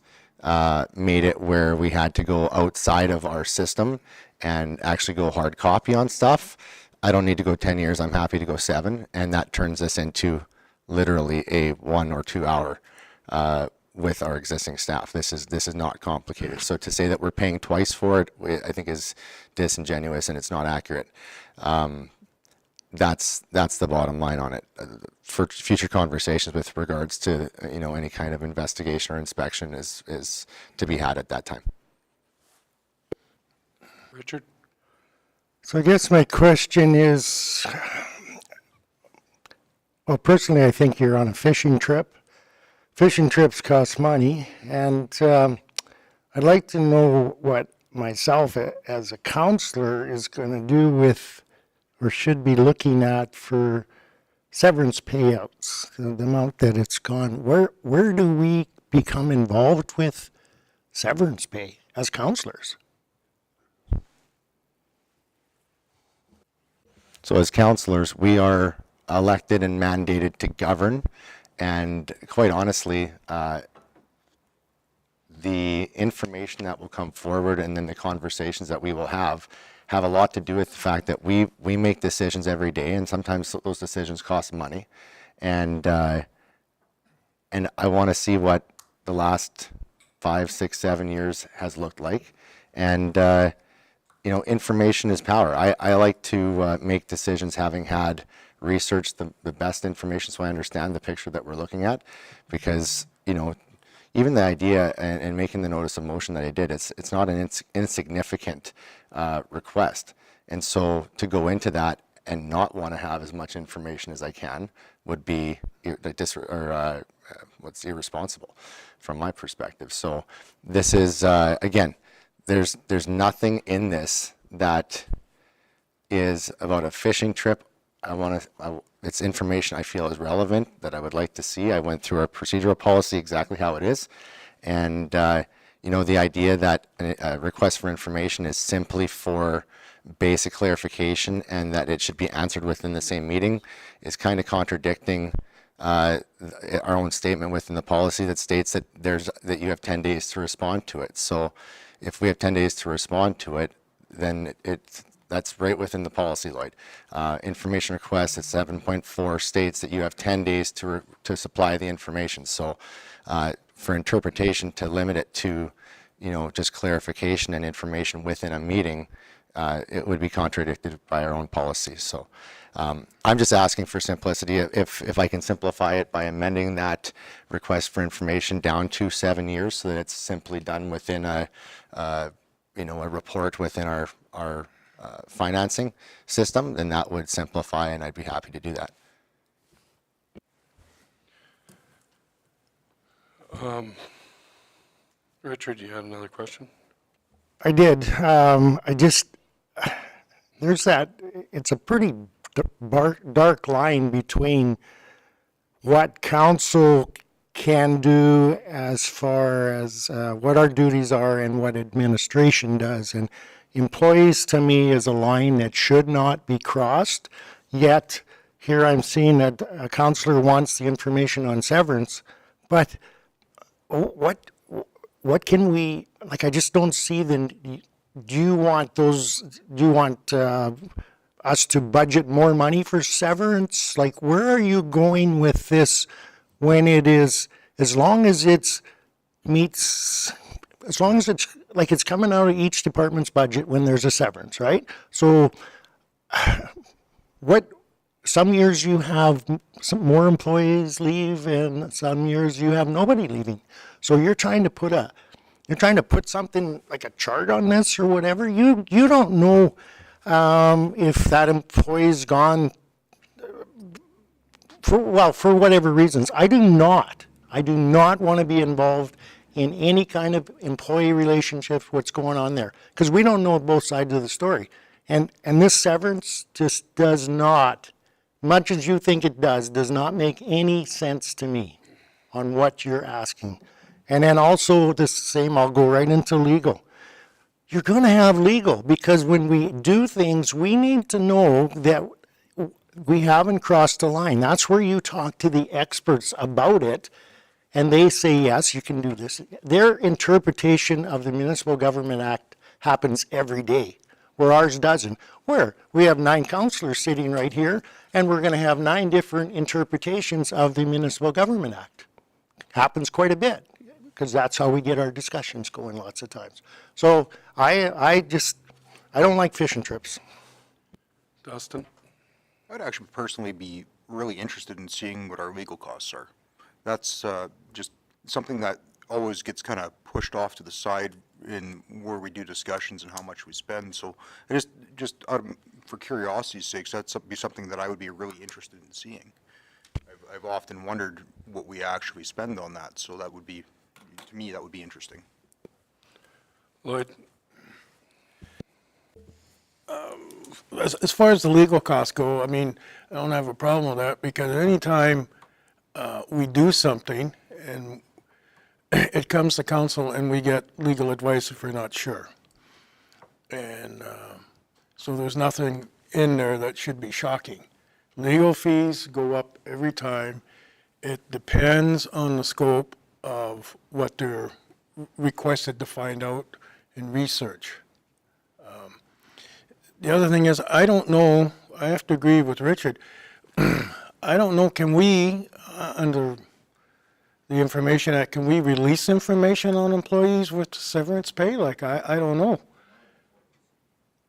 made it where we had to go outside of our system and actually go hard copy on stuff, I don't need to go 10 years. I'm happy to go 7. And that turns us into literally a 1 or 2 hour with our existing staff. This is not complicated. So to say that we're paying twice for it, I think is disingenuous and it's not accurate. That's the bottom line on it. For future conversations with regards to any kind of investigation or inspection is to be had at that time. Richard? So I guess my question is, well, personally, I think you're on a fishing trip. Fishing trips cost money, and I'd like to know what myself as a counselor is going to do with, or should be looking at, for severance payouts, the amount that it's gone. Where do we become involved with severance pay as counselors? So as counselors, we are elected and mandated to govern, and quite honestly, the information that will come forward and then the conversations that we will have a lot to do with the fact that we make decisions every day, and sometimes those decisions cost money. And I want to see what the last 5, 6, 7 years has looked like. And information is power. I like to make decisions having had researched the best information, so I understand the picture that we're looking at. Because even the idea and making the notice of motion that I did, it's not an insignificant request. And so to go into that and not want to have as much information as I can would be what's irresponsible from my perspective. So this is again, there's nothing in this that is about a fishing trip. It's information I feel is relevant that I would like to see. I went through our procedural policy exactly how it is. And, the idea that a request for information is simply for basic clarification and that it should be answered within the same meeting is kind of contradicting our own statement within the policy that states that you have 10 days to respond to it. So if we have 10 days to respond to it, then that's right within the policy, Lloyd. Information request at 7.4 states that you have 10 days to supply the information. So for interpretation, to limit it to, just clarification and information within a meeting, it would be contradicted by our own policies. So I'm just asking for simplicity. If I can simplify it by amending that request for information down to 7 years so that it's simply done within a report within our financing system, then that would simplify, and I'd be happy to do that. Richard, you had another question? I did. It's a pretty dark line between what council can do as far as what our duties are and what administration does. And employees, to me, is a line that should not be crossed. Yet here I'm seeing that a councillor wants the information on severance, but what can we, I just don't see do you want us to budget more money for severance? Where are you going with this when it is, as long as it's it's coming out of each department's budget when there's a severance, right? So some years you have some more employees leave and some years you have nobody leaving. So you're trying to put something like a chart on this or whatever. You don't know if that employee's gone for whatever reasons. I do not want to be involved in any kind of employee relationship, what's going on there, because we don't know both sides of the story. And this severance just does not, much as you think it does not make any sense to me on what you're asking. And then also the same, I'll go right into legal. You're going to have legal, because when we do things, we need to know that we haven't crossed the line. That's where you talk to the experts about it, and they say, yes, you can do this. Their interpretation of the Municipal Government Act happens every day, where ours doesn't. Where we have 9 councillors sitting right here, and we're going to have 9 different interpretations of the Municipal Government Act. Happens quite a bit, because that's how we get our discussions going lots of times. So I don't like fishing trips. Dustin? I'd actually personally be really interested in seeing what our legal costs are. That's just something that always gets kind of pushed off to the side in where we do discussions and how much we spend. So I just for curiosity's sake, that'd be something that I would be really interested in seeing. I've often wondered what we actually spend on that, so that would be, to me, that would be interesting. Lloyd? As far as the legal costs go, I mean, I don't have a problem with that, because anytime we do something and it comes to council and we get legal advice if we're not sure. And so there's nothing in there that should be shocking. Legal fees go up every time. It depends on the scope of what they're requested to find out and research. The other thing is, I don't know, I have to agree with Richard. I don't know, can we, under the Information Act, can we release information on employees with severance pay? Like, I don't know.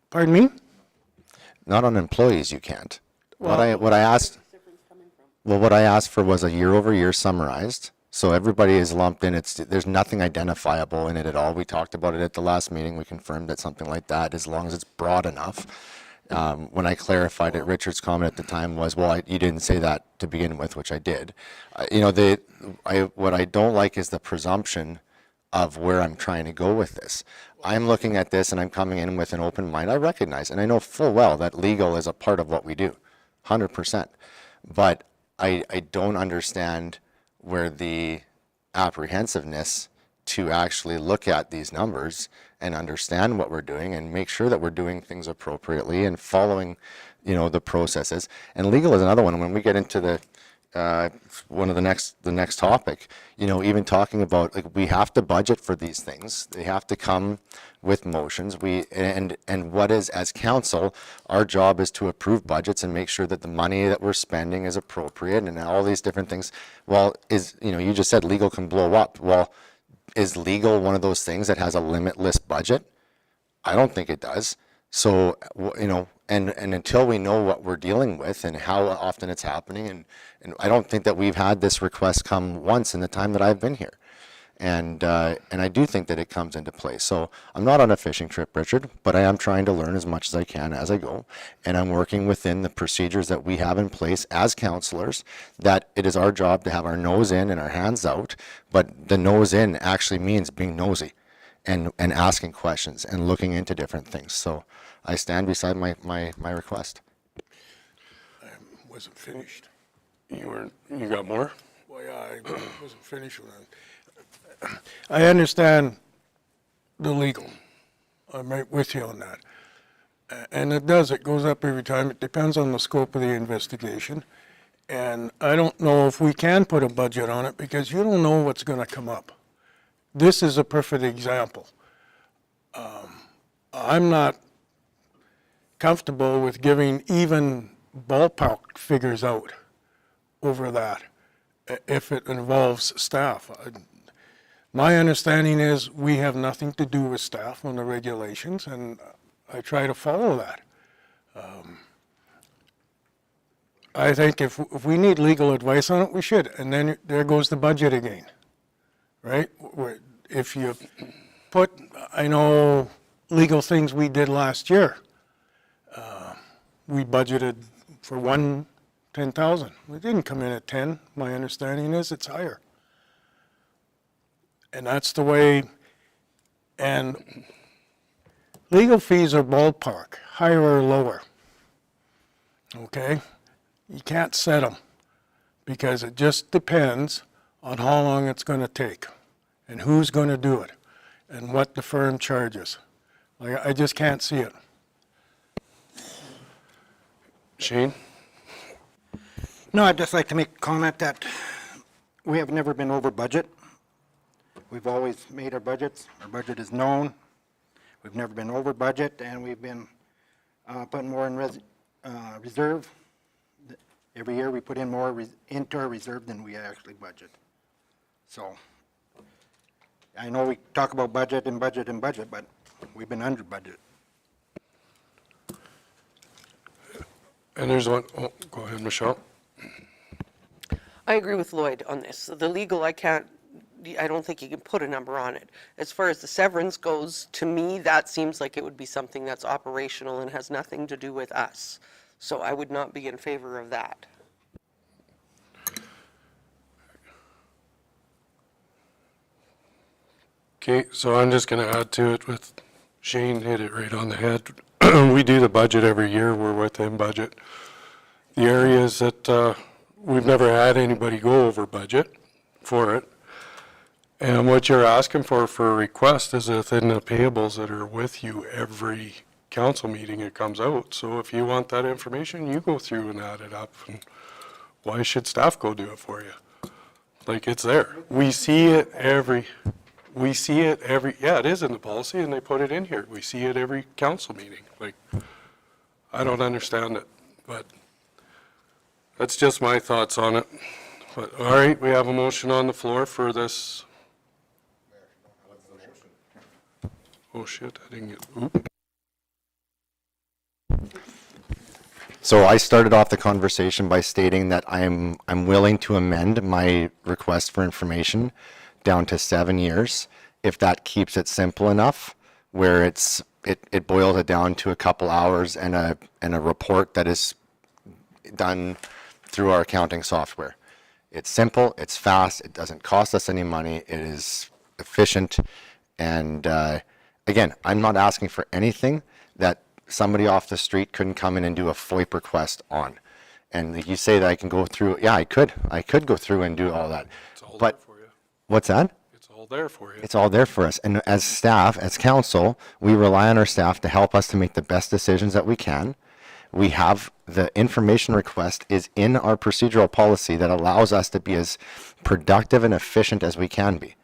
Pardon me? Not on employees, you can't. What I asked for was a year-over-year summarized, so everybody is lumped in. There's nothing identifiable in it at all. We talked about it at the last meeting. We confirmed that something like that, as long as it's broad enough. When I clarified it, Richard's comment at the time was, well, you didn't say that to begin with, which I did. What I don't like is the presumption of where I'm trying to go with this. I'm looking at this and I'm coming in with an open mind. I recognize, and I know full well that legal is a part of what we do, 100%. But I don't understand where the apprehensiveness to actually look at these numbers and understand what we're doing and make sure that we're doing things appropriately and following, the processes. And legal is another one. When we get into the one of the next topic, even talking about, like, we have to budget for these things. They have to come with motions. And what is, as council, our job is to approve budgets and make sure that the money that we're spending is appropriate and all these different things. Well, you just said legal can blow up. Well, is legal one of those things that has a limitless budget? I don't think it does. So, and until we know what we're dealing with and how often it's happening, and I don't think that we've had this request come once in the time that I've been here. And I do think that it comes into play. So I'm not on a fishing trip, Richard, but I am trying to learn as much as I can as I go. And I'm working within the procedures that we have in place as councillors, that it is our job to have our nose in and our hands out. But the nose in actually means being nosy and asking questions and looking into different things. So I stand beside my request. I wasn't finished. You got more? Well, yeah, I wasn't finished with that. I understand the legal. I'm right with you on that. And it goes up every time. It depends on the scope of the investigation. And I don't know if we can put a budget on it, because you don't know what's going to come up. This is a perfect example. I'm not comfortable with giving even ballpark figures out over that if it involves staff. My understanding is we have nothing to do with staff on the regulations, and I try to follow that. I think if we need legal advice on it, we should. And then there goes the budget again, right? If you put, I know legal things we did last year, we budgeted for 10,000. We didn't come in at 10. My understanding is it's higher. And that's the way, and legal fees are ballpark, higher or lower, okay? You can't set them, because it just depends on how long it's going to take and who's going to do it and what the firm charges. Like, I just can't see it. Shane? No, I'd just like to make a comment that we have never been over budget. We've always made our budgets. Our budget is known. We've never been over budget, and we've been putting more in reserve. Every year, we put in more into our reserve than we actually budget. So I know we talk about budget and budget and budget, but we've been under budget. And there's one, oh, go ahead, Michelle. I agree with Lloyd on this. The legal, I don't think you can put a number on it. As far as the severance goes, to me, that seems like it would be something that's operational and has nothing to do with us. So I would not be in favor of that. Okay, so I'm just going to add to it with Shane hit it right on the head. We do the budget every year. We're within budget. The areas that we've never had anybody go over budget for it. And what you're asking for a request is within the payables that are with you every council meeting it comes out. So if you want that information, you go through and add it up. And why should staff go do it for you? Like, it's there. We see it every, yeah, it is in the policy and they put it in here. We see it every council meeting. Like, I don't understand it, but that's just my thoughts on it. But, all right, we have a motion on the floor for this. Oh shit, I didn't get, oop. So I started off the conversation by stating that I'm willing to amend my request for information down to 7 years, if that keeps it simple enough, where it boils it down to a couple hours and a report that is done through our accounting software. It's simple, it's fast, it doesn't cost us any money, it is efficient, and again, I'm not asking for anything that somebody off the street couldn't come in and do a FOIP request on. And you say that I can go through, yeah, I could go through and do all that. It's all But there for you. what's that? It's all there for you. It's all there for us. And as staff, as council, we rely on our staff to help us to make the best decisions that we can. We have the information request is in our procedural policy that allows us to be as productive and efficient as we can be.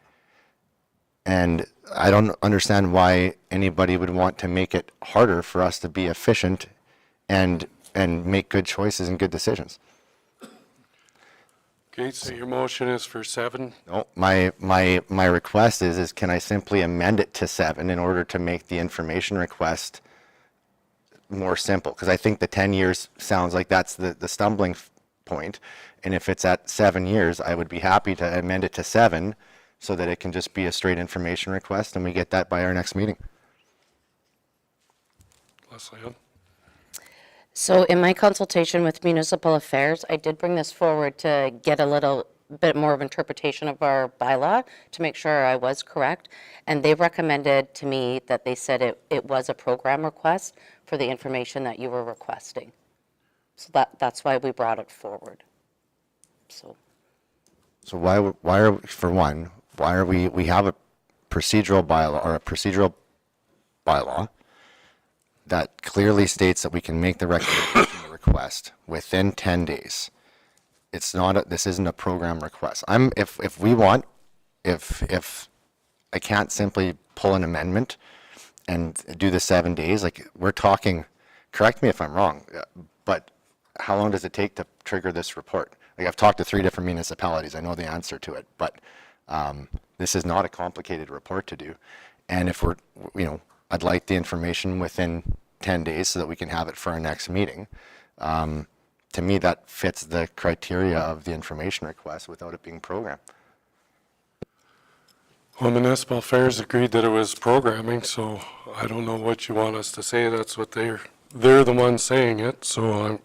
And I don't understand why anybody would want to make it harder for us to be efficient and make good choices and good decisions. Okay, so your motion is for 7? No, my request is can I simply amend it to 7 in order to make the information request more simple? Because I think the 10 years sounds like that's the stumbling point. And if it's at 7 years, I would be happy to amend it to 7 so that it can just be a straight information request and we get that by our next meeting. Leslie? So in my consultation with municipal affairs, I did bring this forward to get a little bit more of interpretation of our bylaw to make sure I was correct. And they recommended to me that they said it was a program request for the information that you were requesting. So that's why we brought it forward. So why are we have a procedural bylaw that clearly states that we can make the recommendation or request within 10 days. This isn't a program request. If I can't simply pull an amendment and do the 7 days, like we're talking, correct me if I'm wrong, but how long does it take to trigger this report? Like I've talked to 3 different municipalities. I know the answer to it, but this is not a complicated report to do. And if I'd like the information within 10 days so that we can have it for our next meeting. To me, that fits the criteria of the information request without it being programmed. Well, municipal affairs agreed that it was programming, so I don't know what you want us to say. That's what they're the ones saying it, so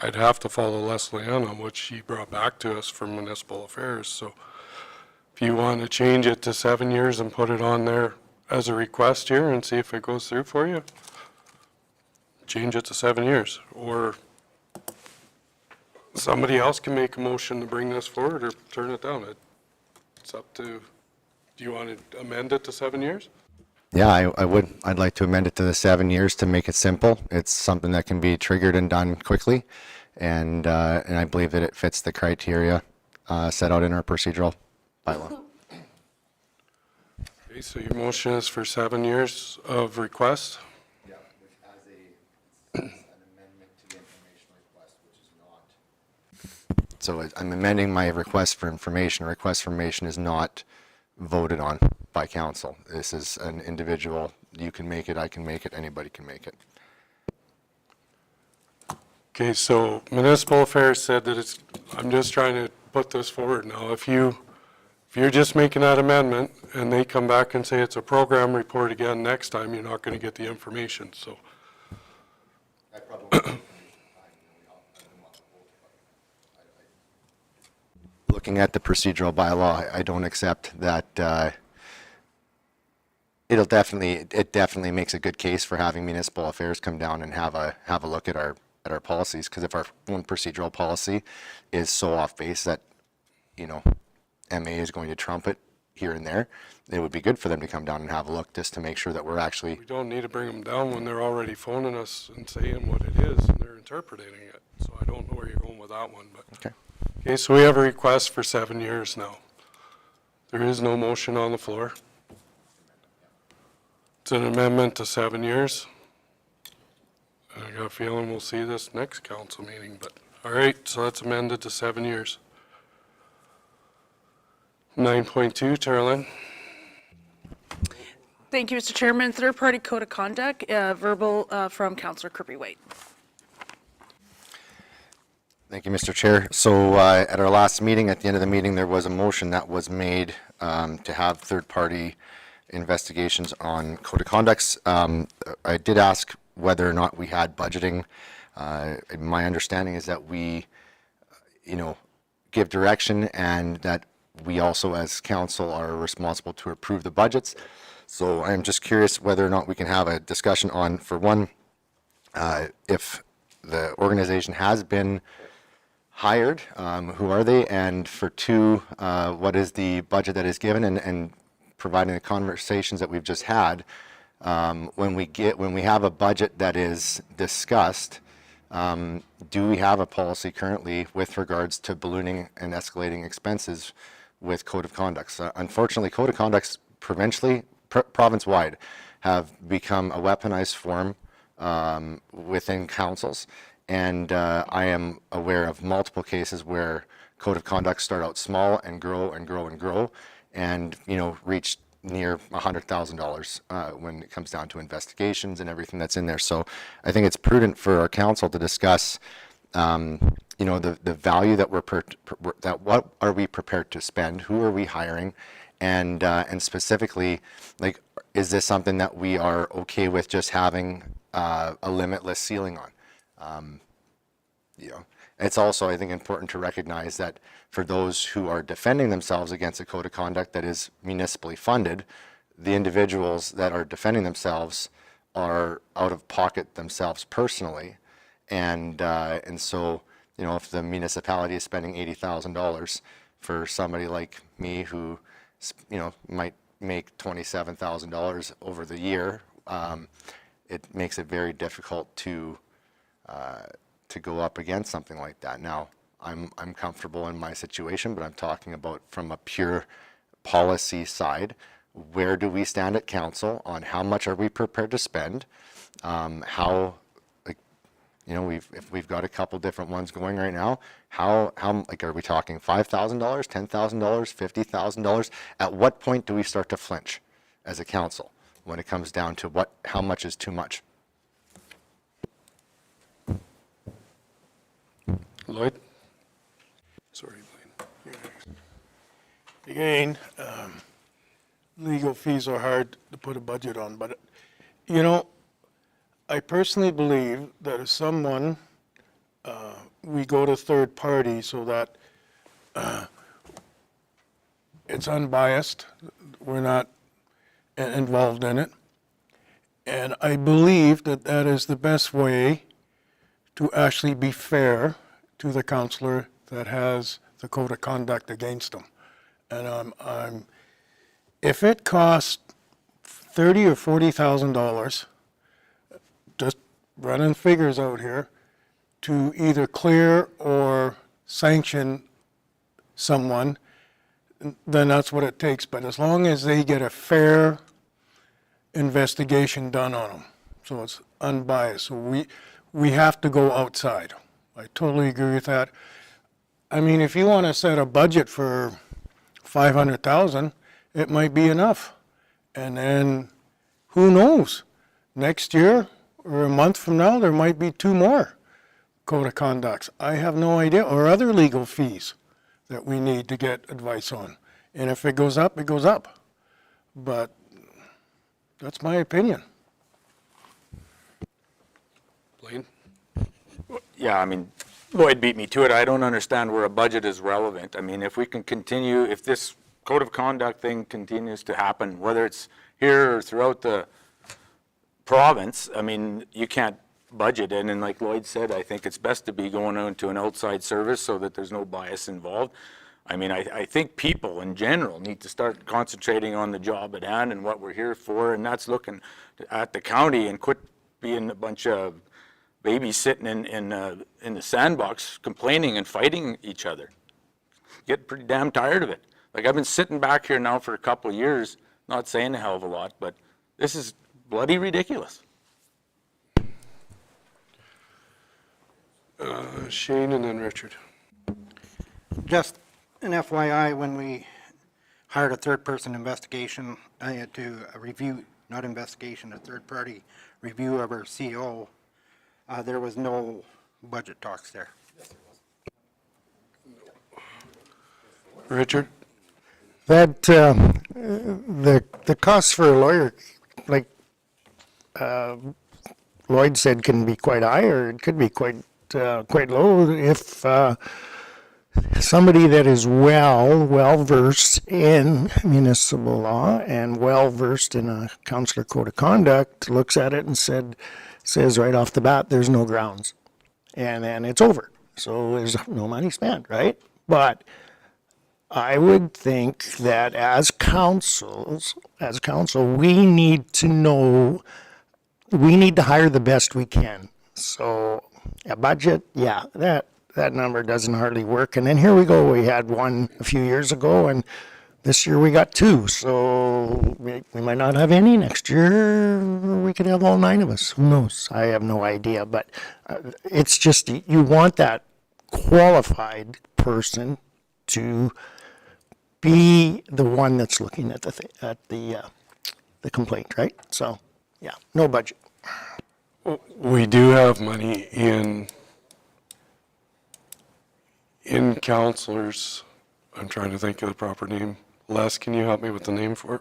I'd have to follow Leslie Ann on what she brought back to us from municipal affairs. So if you want to change it to 7 years and put it on there as a request here and see if it goes through for you, change it to 7 years. Or somebody else can make a motion to bring this forward or turn it down. It's up to, do you want to amend it to 7 years? Yeah, I would. I'd like to amend it to the 7 years to make it simple. It's something that can be triggered and done quickly. And I believe that it fits the criteria set out in our procedural bylaw. Okay, so your motion is for 7 years of request? Yeah, which has an amendment to the information request, which is not. So I'm amending my request for information. Request for information is not voted on by council. This is an individual, you can make it, I can make it, anybody can make it. Okay, so municipal affairs said that it's, I'm just trying to put this forward now. If you're just making that amendment and they come back and say it's a program report again next time, you're not going to get the information, so. Looking at the procedural bylaw, I don't accept that. It definitely makes a good case for having municipal affairs come down and have a look at our policies, because if our own procedural policy is so off base that, you know, MA is going to trump it here and there, it would be good for them to come down and have a look just to make sure that we're actually. We don't need to bring them down when they're already phoning us and saying what it is and they're interpreting it. So I don't know where you're going with that one, but. Okay. Okay, so we have a request for 7 years now. There is no motion on the floor. It's an amendment to 7 years. I got a feeling we'll see this next council meeting, but, all right, so that's amended to 7 years. 9.2, Terlin. Thank you, Mr. Chairman. Third-party code of conduct, verbal from Councillor Kirby-Waite. Thank you, Mr. Chair. So at our last meeting, at the end of the meeting, there was a motion that was made to have third-party investigations on code of conducts. I did ask whether or not we had budgeting. My understanding is that we, give direction, and that we also, as council, are responsible to approve the budgets. So I'm just curious whether or not we can have a discussion on, for one, if the organization has been hired, who are they, and for two, what is the budget that is given, and providing the conversations that we've just had, when we have a budget that is discussed, do we have a policy currently with regards to ballooning and escalating expenses with code of conducts? Unfortunately, code of conducts province-wide have become a weaponized form within councils. And I am aware of multiple cases where code of conduct start out small and grow and grow and grow, and reach near $100,000 when it comes down to investigations and everything that's in there. So I think it's prudent for our council to discuss, the value that what are we prepared to spend, who are we hiring, and specifically, like, is this something that we are okay with just having a limitless ceiling on? It's also, I think, important to recognize that for those who are defending themselves against a code of conduct that is municipally funded, the individuals that are defending themselves are out of pocket themselves personally, and so if the municipality is spending $80,000 for somebody like me who might make $27,000 over the year, it makes it very difficult to go up against something like that. Now, I'm comfortable in my situation, but I'm talking about from a pure policy side. Where do we stand at council on how much are we prepared to spend? If we've got a couple different ones going right now, how are we talking $5,000, $10,000, $50,000? At what point do we start to flinch as a council when it comes down to how much is too much? Lloyd? Sorry, Blaine. Again, legal fees are hard to put a budget on, but, I personally believe that if someone, we go to third party so that it's unbiased, we're not involved in it, and I believe that that is the best way to actually be fair to the counselor that has the code of conduct against them. And if it costs $30,000 or $40,000, just running figures out here, to either clear or sanction someone, then that's what it takes. But as long as they get a fair investigation done on them, so it's unbiased. So we have to go outside. I totally agree with that. I mean, if you want to set a budget for 500,000, it might be enough. And then who knows? Next year or a month from now, there might be 2 more code of conducts. I have no idea, or other legal fees that we need to get advice on. And if it goes up, it goes up. But that's my opinion. Blaine? Yeah, I mean, Lloyd beat me to it. I don't understand where a budget is relevant. I mean, if we can continue, if this code of conduct thing continues to happen, whether it's here or throughout the province, I mean, you can't budget in. And like Lloyd said, I think it's best to be going into an outside service so that there's no bias involved. I mean, I think people in general need to start concentrating on the job at hand and what we're here for, and that's looking at the county and quit being a bunch of babies sitting in the sandbox complaining and fighting each other. Get pretty damn tired of it. Like, I've been sitting back here now for a couple of years, not saying a hell of a lot, but this is bloody ridiculous. Shane and then Richard. Just an FYI, when we hired a third-person investigation to review, not investigation, a third-party review of our CO, there was no budget talks there. Richard? That, the cost for a lawyer, like Lloyd said, can be quite high, or it could be quite low if somebody that is well-versed in municipal law and well-versed in a councillor code of conduct looks at it and says right off the bat, there's no grounds. And then it's over. So there's no money spent, right? But I would think that as council, we need to know, we need to hire the best we can. So a budget, yeah, that number doesn't hardly work. And then here we go, we had one a few years ago, and this year we got 2. So we might not have any next year. We could have all 9 of us. Who knows? I have no idea. But it's just, you want that qualified person to be the one that's looking at the complaint, right? So, yeah, no budget. We do have money in counselors. I'm trying to think of the proper name. Les, can you help me with the name for it?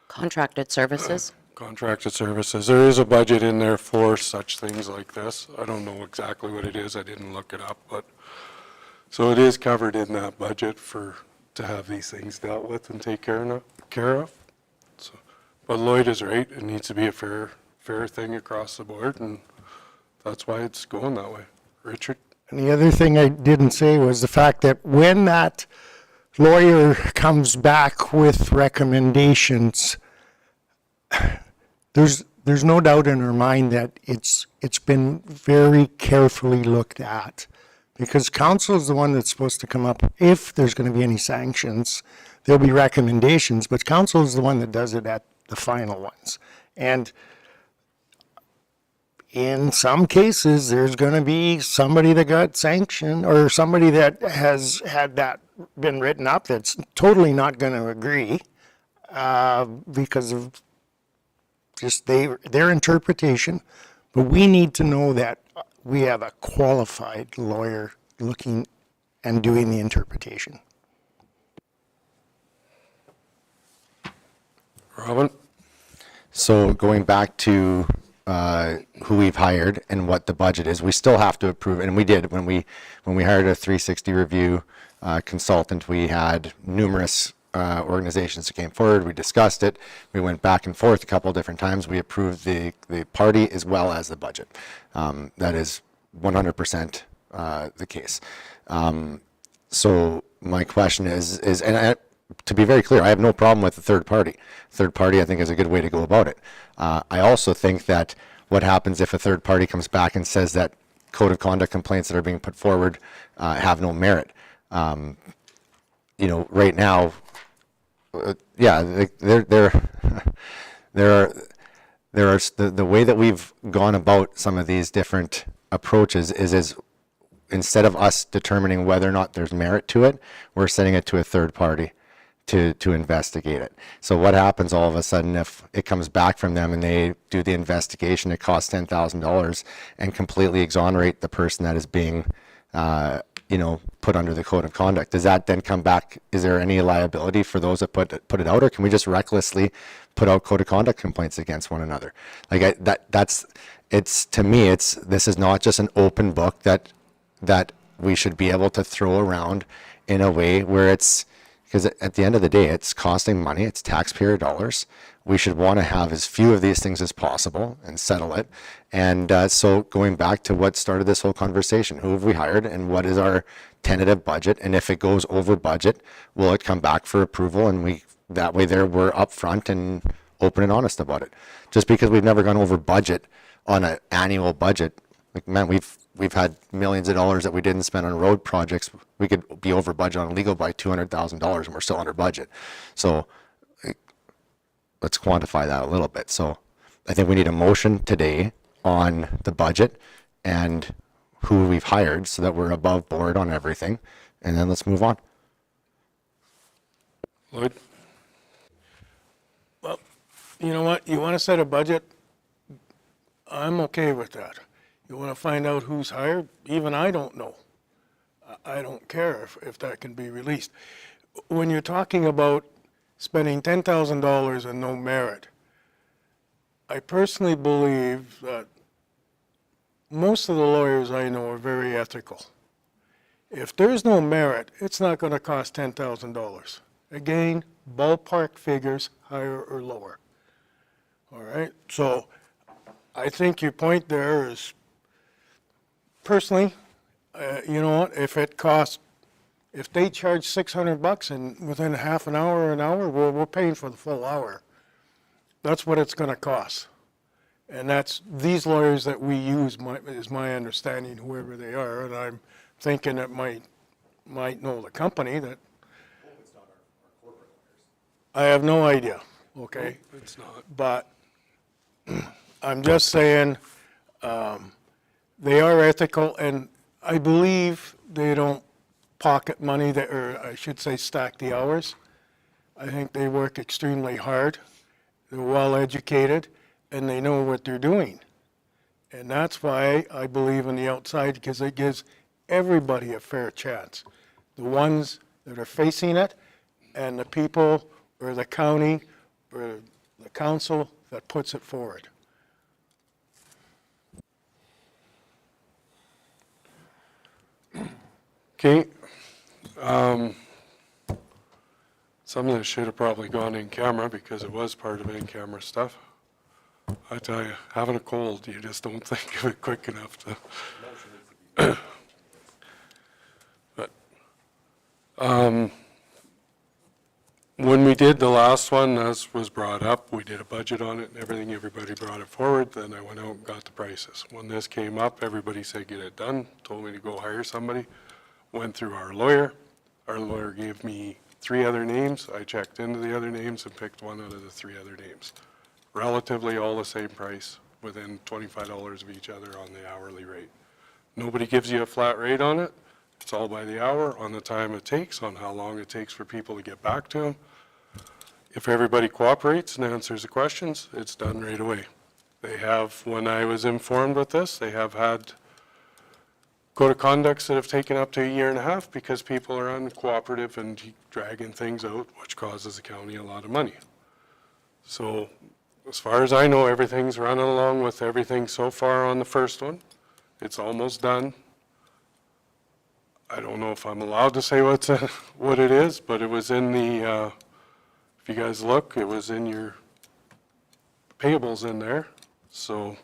Contracted services. Contracted services. There is a budget in there for such things like this. I don't know exactly what it is. I didn't look it up, but so it is covered in that budget to have these things dealt with and take care of. So, but Lloyd is right. It needs to be a fair thing across the board, and that's why it's going that way. Richard? And the other thing I didn't say was the fact that when that lawyer comes back with recommendations, there's no doubt in our mind that it's been very carefully looked at, because council is the one that's supposed to come up, if there's going to be any sanctions, there'll be recommendations, but council is the one that does it at the final ones. And in some cases, there's going to be somebody that got sanctioned, or somebody that has had that been written up that's totally not going to agree because of just their interpretation. But we need to know that we have a qualified lawyer looking and doing the interpretation. Robin? So going back to who we've hired and what the budget is, we still have to approve, and we did when we hired a 360 review consultant. We had numerous organizations that came forward. We discussed it. We went back and forth a couple of different times. We approved the party as well as the budget. That is 100% the case. So my question is to be very clear, I have no problem with the third party. Third party, I think, is a good way to go about it. I also think that what happens if a third party comes back and says that code of conduct complaints that are being put forward have no merit. right now, yeah, there are the way that we've gone about some of these different approaches is instead of us determining whether or not there's merit to it, we're sending it to a third party to investigate it. So what happens all of a sudden if it comes back from them and they do the investigation, it costs $10,000 and completely exonerate the person that is being, put under the code of conduct? Does that then come back? Is there any liability for those that put it out, or can we just recklessly put out code of conduct complaints against one another? Like to me, this is not just an open book that we should be able to throw around in a way where it's, because at the end of the day, it's costing money, it's taxpayer dollars. We should want to have as few of these things as possible and settle it. And so going back to what started this whole conversation, who have we hired and what is our tentative budget? And if it goes over budget, will it come back for approval? And we're upfront and open and honest about it. Just because we've never gone over budget on an annual budget, like, man, we've had millions of dollars that we didn't spend on road projects. We could be over budget on legal by $200,000 and we're still under budget. So let's quantify that a little bit. So I think we need a motion today on the budget and who we've hired so that we're above board on everything. And then let's move on. Lloyd? Well, you know what? You want to set a budget? I'm okay with that. You want to find out who's hired? Even I don't know. I don't care if that can be released. When you're talking about spending $10,000 and no merit, I personally believe that most of the lawyers I know are very ethical. If there's no merit, it's not going to cost $10,000. Again, ballpark figures, higher or lower. All right? So I think your point there is, personally, you know what, if they charge $600 and within half an hour or an hour, we're paying for the full hour. That's what it's going to cost. And that's these lawyers that we use, is my understanding, whoever they are, and I'm thinking it might know the company that. I have no idea, okay? It's not. But I'm just saying, they are ethical, and I believe they don't pocket money, or I should say stack the hours. I think they work extremely hard. They're well-educated, and they know what they're doing. And that's why I believe in the outside, because it gives everybody a fair chance. The ones that are facing it, and the people, or the county, or the council that puts it forward. Okay. Some of this should have probably gone in camera because it was part of in-camera stuff. I tell you, having a cold, you just don't think of it quick enough to. But when we did the last one, as was brought up, we did a budget on it and everything. Everybody brought it forward. Then I went out and got the prices. When this came up, everybody said, get it done. Told me to go hire somebody. Went through our lawyer. Our lawyer gave me 3 other names. I checked into the other names and picked one out of the 3 other names. Relatively all the same price, within $25 of each other on the hourly rate. Nobody gives you a flat rate on it. It's all by the hour, on the time it takes, on how long it takes for people to get back to them. If everybody cooperates and answers the questions, it's done right away. They have, when I was informed with this, they have had code of conducts that have taken up to 1.5 years because people are uncooperative and dragging things out, which causes the county a lot of money. So as far as I know, everything's running along with everything so far on the first one. It's almost done. I don't know if I'm allowed to say what it is, but it was in the, if you guys look, it was in your payables in there. So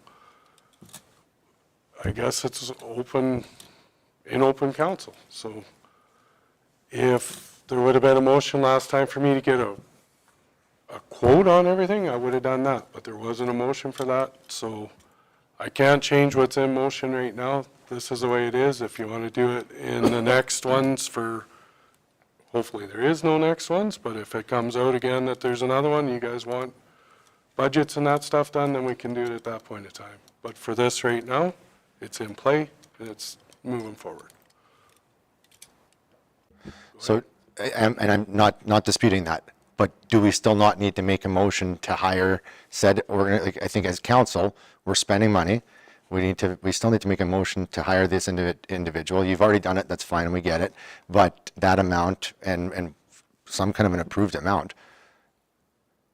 I guess it's open, in open council. So if there would have been a motion last time for me to get a quote on everything, I would have done that, but there wasn't a motion for that. So I can't change what's in motion right now. This is the way it is. If you want to do it in the next ones for hopefully there is no next ones, but if it comes out again that there's another one, you guys want budgets and that stuff done, then we can do it at that point in time. But for this right now, it's in play and it's moving forward. So, and I'm not disputing that, but do we still not need to make a motion to hire said, like, I think as council, we're spending money. We still need to make a motion to hire this individual. You've already done it, that's fine, and we get it. But that amount and some kind of an approved amount,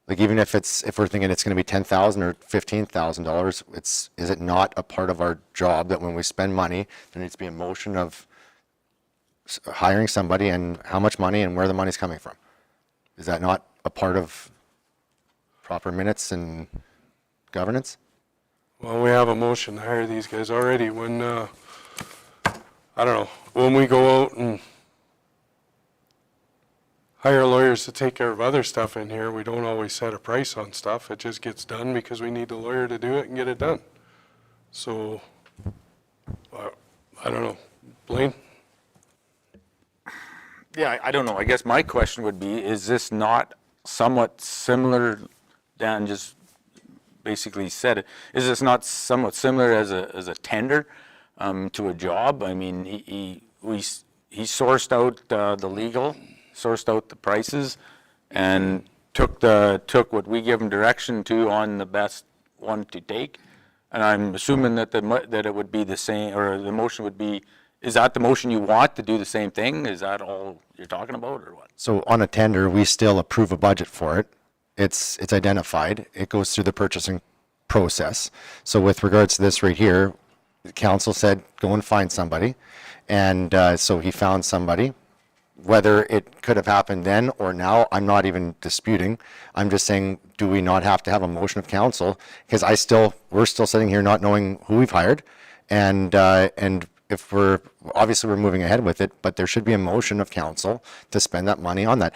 like even if we're thinking it's going to be $10,000 or $15,000, is it not a part of our job that when we spend money, there needs to be a motion of hiring somebody and how much money and where the money's coming from? Is that not a part of proper minutes and governance? Well, we have a motion to hire these guys already. When, I don't know, when we go out and hire lawyers to take care of other stuff in here, we don't always set a price on stuff. It just gets done because we need the lawyer to do it and get it done. So, I don't know. Blaine? Yeah, I don't know. I guess my question would be, is this not somewhat similar, Dan just basically said it, is this not somewhat similar as a tender to a job? I mean, he sourced out the legal, sourced out the prices, and took what we give him direction to on the best one to take. And I'm assuming that that it would be the same, or the motion would be, is that the motion you want to do the same thing? Is that all you're talking about, or what? So on a tender, we still approve a budget for it. It's identified. It goes through the purchasing process. So with regards to this right here, the council said, go and find somebody. And so he found somebody. Whether it could have happened then or now, I'm not even disputing. I'm just saying, do we not have to have a motion of council? Because we're still sitting here not knowing who we've hired. And if we're moving ahead with it, but there should be a motion of council to spend that money on that.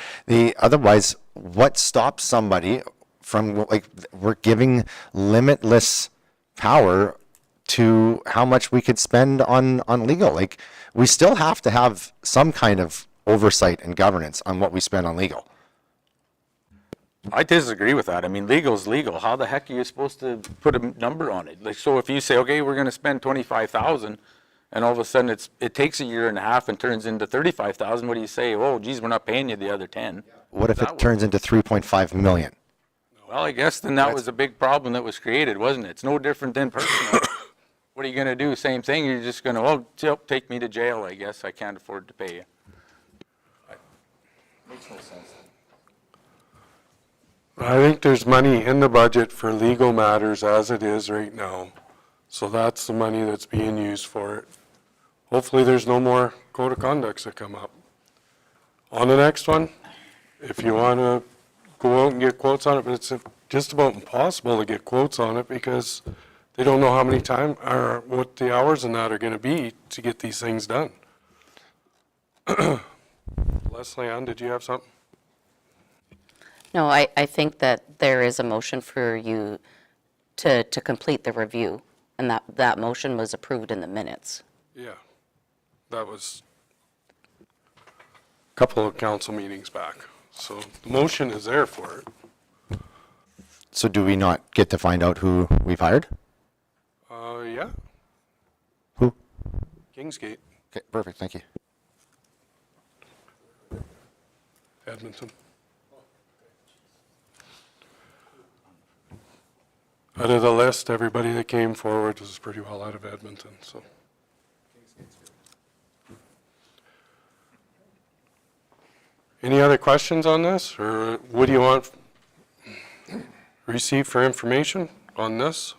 Otherwise, what stops somebody from, like, we're giving limitless power to how much we could spend on legal. Like, we still have to have some kind of oversight and governance on what we spend on legal. I disagree with that. I mean, legal's legal. How the heck are you supposed to put a number on it? Like, so if you say, okay, we're going to spend $25,000, and all of a sudden it takes a year and a half and turns into $35,000, what do you say? Oh, geez, we're not paying you the other 10. What if it turns into 3.5 million? Well, I guess then that was a big problem that was created, wasn't it? It's no different than personal. What are you going to do? Same thing. You're just going to, take me to jail, I guess. I can't afford to pay you. Makes no sense. I think there's money in the budget for legal matters as it is right now. So that's the money that's being used for it. Hopefully there's no more code of conducts that come up. On the next one, if you want to go out and get quotes on it, but it's just about impossible to get quotes on it because they don't know how many time or what the hours and that are going to be to get these things done. Leslie Ann, did you have something? No, I think that there is a motion for you to complete the review, and that motion was approved in the minutes. Yeah, that was a couple of council meetings back. So the motion is there for it. So do we not get to find out who we've hired? Yeah. Who? Kingsgate, Okay, perfect, thank you. Edmonton. Out of the list, everybody that came forward was pretty well out of Edmonton, so. Any other questions on this, or what do you want receive for information on this?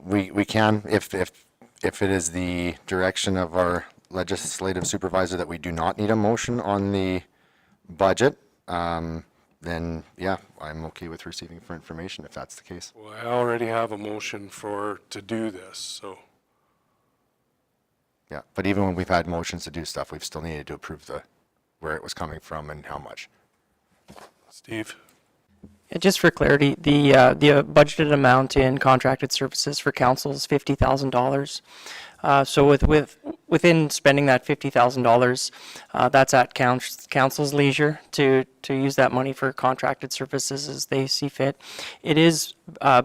We can, if it is the direction of our legislative supervisor that we do not need a motion on the budget, then yeah, I'm okay with receiving for information if that's the case. Well, I already have a motion to do this, so. Yeah, but even when we've had motions to do stuff, we've still needed to approve where it was coming from and how much. Steve? Just for clarity, the budgeted amount in contracted services for council is $50,000. So within spending that $50,000, that's at council's leisure to use that money for contracted services as they see fit. It is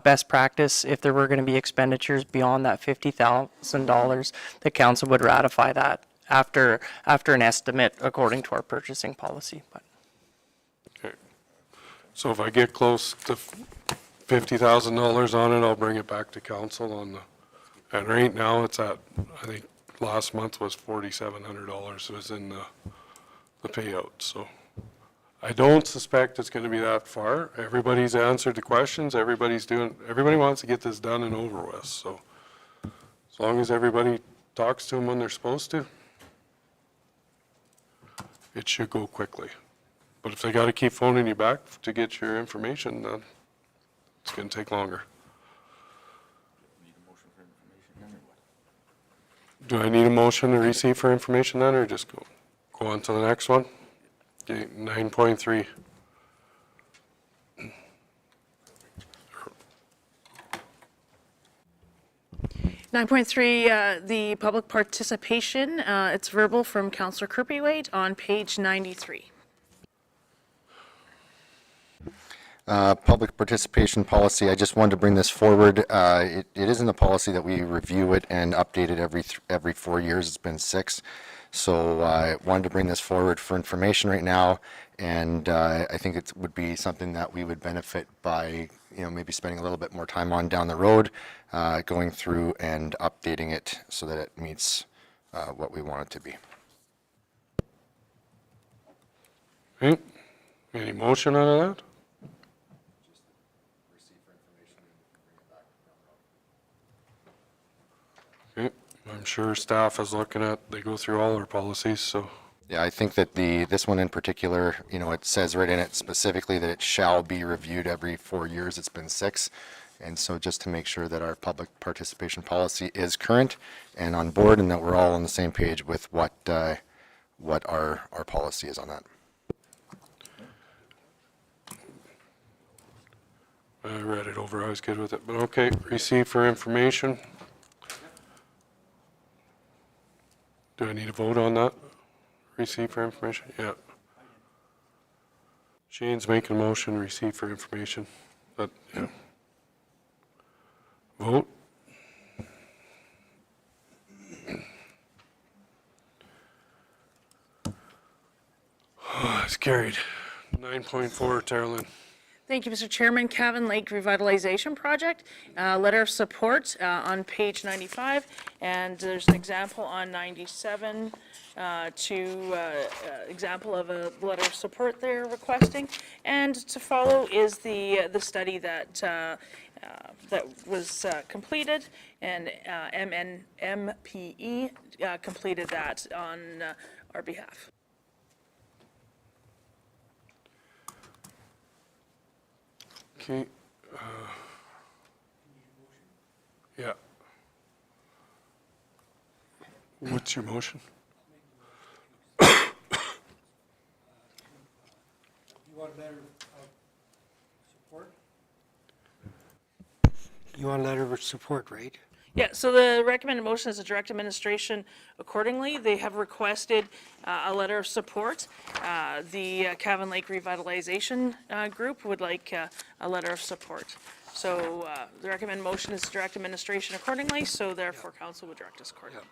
best practice if there were going to be expenditures beyond that $50,000, the council would ratify that after an estimate according to our purchasing policy. But Okay. So if I get close to $50,000 on it, I'll bring it back to council on the, and right now it's at, I think last month was $4,700 was in the payout, so. I don't suspect it's gonna be that far. Everybody's answered the questions, everybody wants to get this done and over with, so. As long as everybody talks to them when they're supposed to, it should go quickly. But if they gotta keep phoning you back to get your information, then it's gonna take longer. Do I need a motion to receive for information then, or just go on to the next one? Okay, 9.3. Nine point three, the public participation, it's verbal from Councillor Kirby-Waite on page 93. Public participation policy, I just wanted to bring this forward. It isn't a policy that we review it and update it every 4 years. It's been 6. So I wanted to bring this forward for information right now, and I think it would be something that we would benefit by, maybe spending a little bit more time on down the road, going through and updating it so that it meets what we want it to be. Okay, any motion out of that? Okay, I'm sure staff is looking at, they go through all our policies, so. Yeah, I think that this one in particular, it says right in it specifically that it shall be reviewed every 4 years. It's been 6. And so just to make sure that our public participation policy is current and on board, and that we're all on the same page with what our policy is on that. I read it over, I was good with it, but okay, receive for information. Do I need a vote on that? Receive for information, yeah. Shane's making a motion, receive for information, but, yeah. Vote. It's carried. 9.4, Carolyn. Thank you, Mr. Chairman. Cavan Lake Revitalization Project, letter of support on page 95, and there's an example on 97 example of a letter of support they're requesting. And to follow is the study that was completed, and MPE completed that on our behalf. Okay. Yeah. What's your motion? You want a letter of support? You want a letter of support, right? Yeah, so the recommended motion is to direct administration accordingly. They have requested a letter of support. The Cavan Lake Revitalization Group would like a letter of support. So the recommended motion is to direct administration accordingly, so therefore council would direct us accordingly.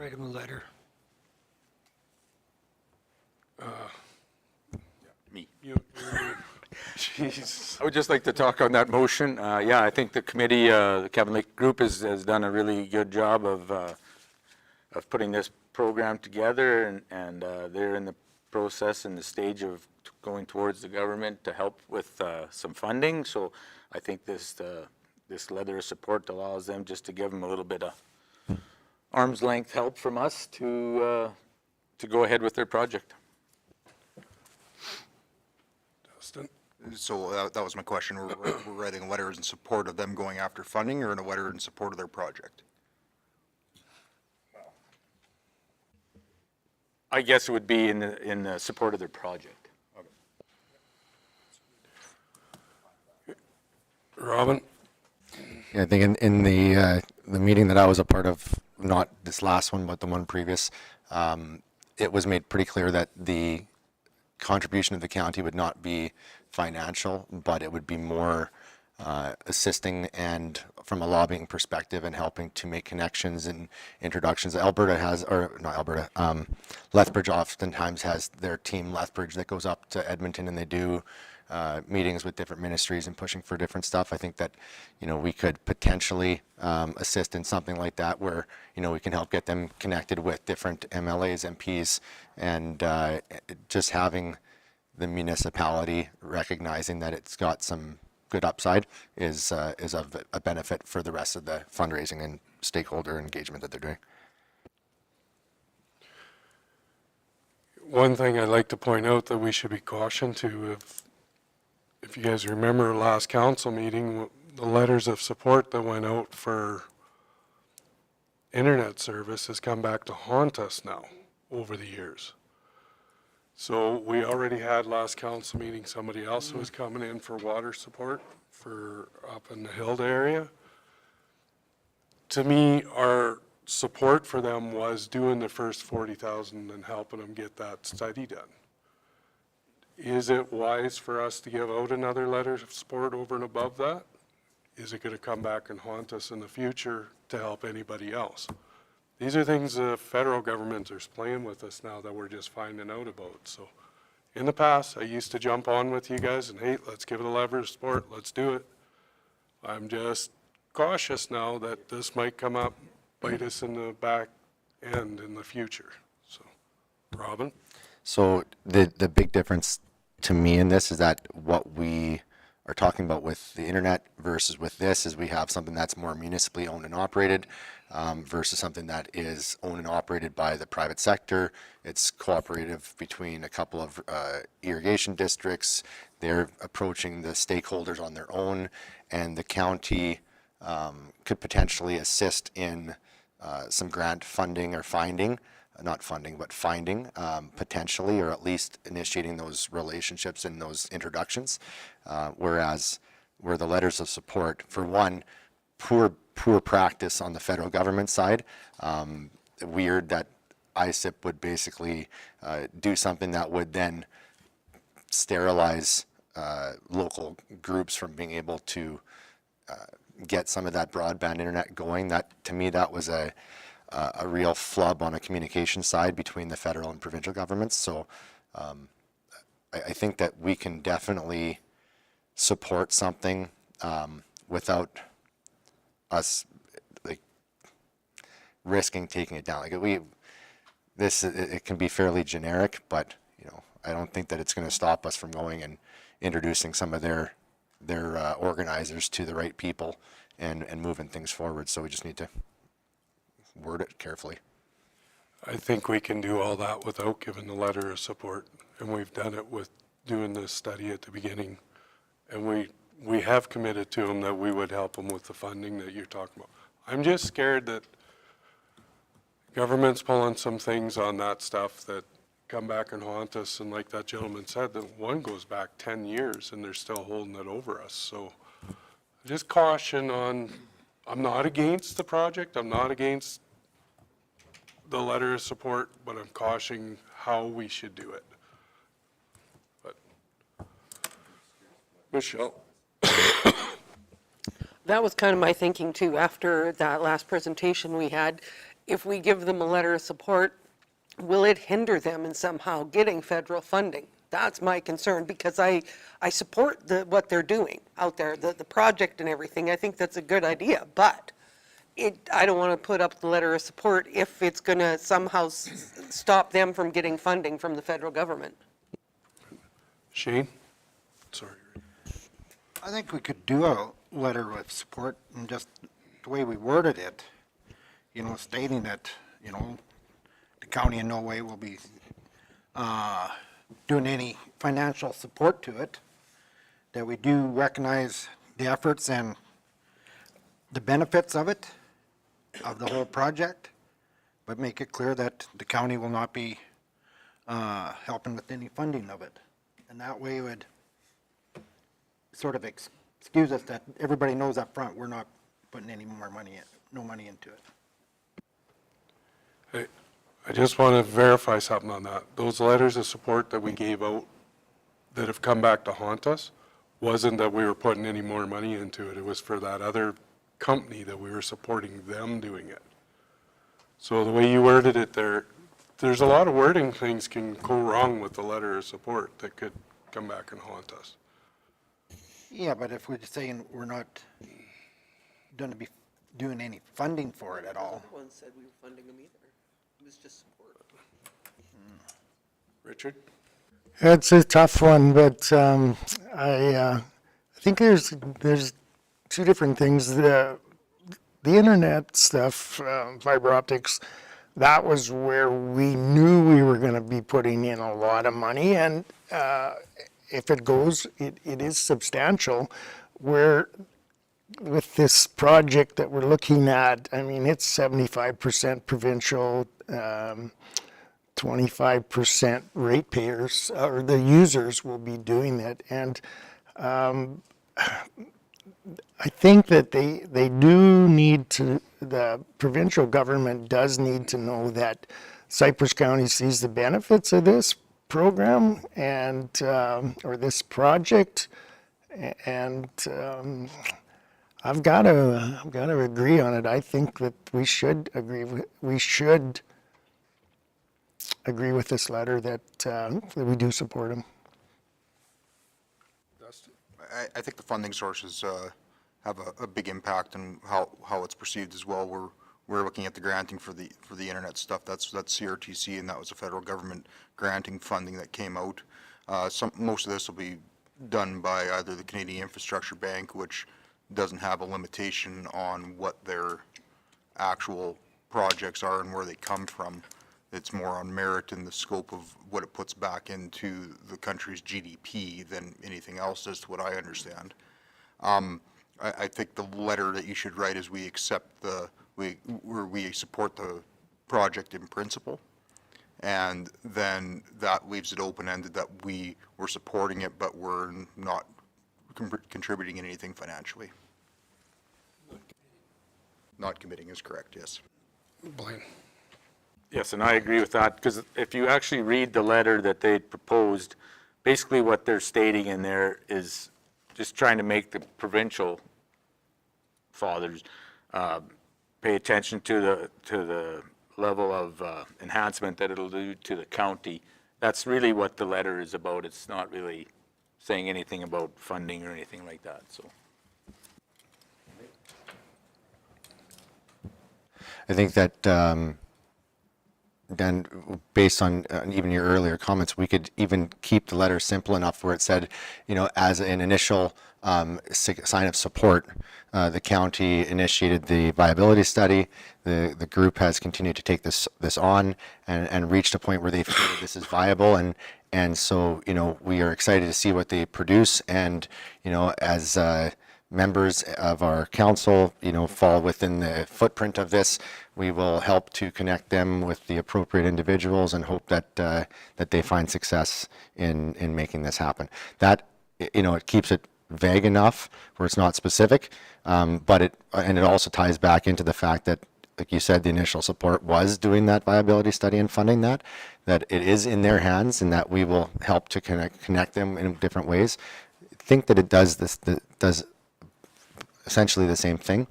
Write him a letter. Me. Jeez. I would just like to talk on that motion. Yeah, I think the committee, the Cavan Lake Group has done a really good job of putting this program together, and they're in the process and the stage of going towards the government to help with some funding. So I think this letter of support allows them just to give them a little bit of arm's length help from us to go ahead with their project. Dustin? So that was my question. We're writing letters in support of them going after funding, or in a letter in support of their project? I guess it would be in the support of their project. Robin? Yeah, I think in the meeting that I was a part of not this last one, but the one previous, it was made pretty clear that the contribution of the county would not be financial, but it would be more assisting and from a lobbying perspective and helping to make connections and introductions. Alberta has, or not Alberta, Lethbridge oftentimes has their team Lethbridge that goes up to Edmonton and they do meetings with different ministries and pushing for different stuff. I think that, you know, we could potentially assist in something like that where, you know, we can help get them connected with different MLAs, MPs, and just having the municipality recognizing that it's got some good upside is of a benefit for the rest of the fundraising and stakeholder engagement that they're doing. One thing I'd like to point out that we should be cautioned to, if you guys remember last council meeting, the letters of support that went out for internet service has come back to haunt us now over the years. So we already had last council meeting, somebody else was coming in for water support for up in the Hilda area. To me, our support for them was doing the first 40,000 and helping them get that study done. Is it wise for us to give out another letter of support over and above that? Is it going to come back and haunt us in the future to help anybody else? These are things the federal government is playing with us now that we're just finding out about. So in the past, I used to jump on with you guys and, hey, let's give it a lever of support, let's do it. I'm just cautious now that this might come up, bite us in the back end in the future. So, Robin? So the big difference to me in this is that what we are talking about with the internet versus with this is we have something that's more municipally owned and operated versus something that is owned and operated by the private sector. It's cooperative between a couple of irrigation districts. They're approaching the stakeholders on their own, and the county could potentially assist in some grant funding or finding, not funding, but finding potentially, or at least initiating those relationships and those introductions. Whereas where the letters of support, for one, poor practice on the federal government side. Weird that ISIP would basically do something that would then sterilize local groups from being able to get some of that broadband internet going. That, to me, that was a real flub on a communication side between the federal and provincial governments. So I think that we can definitely support something without us like risking taking it down. Like it can be fairly generic, but you know, I don't think that it's going to stop us from going and introducing some of their organizers to the right people and moving things forward. So we just need to word it carefully. I think we can do all that without giving the letter of support, and we've done it with doing this study at the beginning, and we have committed to them that we would help them with the funding that you're talking about. I'm just scared that government's pulling some things on that stuff that come back and haunt us, and like that gentleman said, that one goes back 10 years and they're still holding it over us. So just caution on, I'm not against the project, I'm not against the letter of support, but I'm cautioning how we should do it. But Michelle? That was kind of my thinking too, after that last presentation we had. If we give them a letter of support, will it hinder them in somehow getting federal funding? That's my concern, because I support what they're doing out there, the project and everything. I think that's a good idea, but I don't want to put up the letter of support if it's going to somehow stop them from getting funding from the federal government. Shane? Sorry. I think we could do a letter of support, and just the way we worded it, you know, stating that, you know, the county in no way will be doing any financial support to it, that we do recognize the efforts and the benefits of it, of the whole project, but make it clear that the county will not be helping with any funding of it. And that way it would sort of excuse us that everybody knows up front we're not putting any more money in, no money into it. I just want to verify something on that. Those letters of support that we gave out that have come back to haunt us wasn't that we were putting any more money into it. It was for that other company that we were supporting them doing it. So the way you worded it there, there's a lot of wording things can go wrong with the letter of support that could come back and haunt us. Yeah, but if we're just saying we're not going to be doing any funding for it at all. No one said we were funding them either. It was just support. Richard? It's a tough one, but I think there's two different things. The internet stuff, fiber optics, that was where we knew we were going to be putting in a lot of money, and if it goes, it is substantial. Where with this project that we're looking at, I mean, it's 75% provincial, 25% ratepayers, or the users will be doing it. And I think that they do need to, the provincial government does need to know that Cypress County sees the benefits of this program and, or this project. And I've got to agree on it. I think that we should agree with this letter that we do support them. I think the funding sources have a big impact on how it's perceived as well. We're looking at the granting for the internet stuff. That's CRTC, and that was a federal government granting funding that came out. Most of this will be done by either the Canadian Infrastructure Bank, which doesn't have a limitation on what their actual projects are and where they come from. It's more on merit and the scope of what it puts back into the country's GDP than anything else, as to what I understand. I think the letter that you should write is we support the project in principle, and then that leaves it open-ended that we're supporting it, but we're not contributing anything financially. Not committing is correct, yes. Blaine? Yes, and I agree with that, because if you actually read the letter that they proposed, basically what they're stating in there is just trying to make the provincial fathers pay attention to the level of enhancement that it'll do to the county. That's really what the letter is about. It's not really saying anything about funding or anything like that, so. I think that, then, based on even your earlier comments, we could even keep the letter simple enough where it said, as an initial sign of support, the county initiated the viability study. The group has continued to take this on and reached a point where they feel that this is viable, and so we are excited to see what they produce, and as members of our council, fall within the footprint of this, we will help to connect them with the appropriate individuals and hope that that they find success in making this happen. That it keeps it vague enough where it's not specific, but it also ties back into the fact that, like you said, the initial support was doing that viability study and funding that it is in their hands, and that we will help to connect them in different ways. I think that it does does essentially the same thing,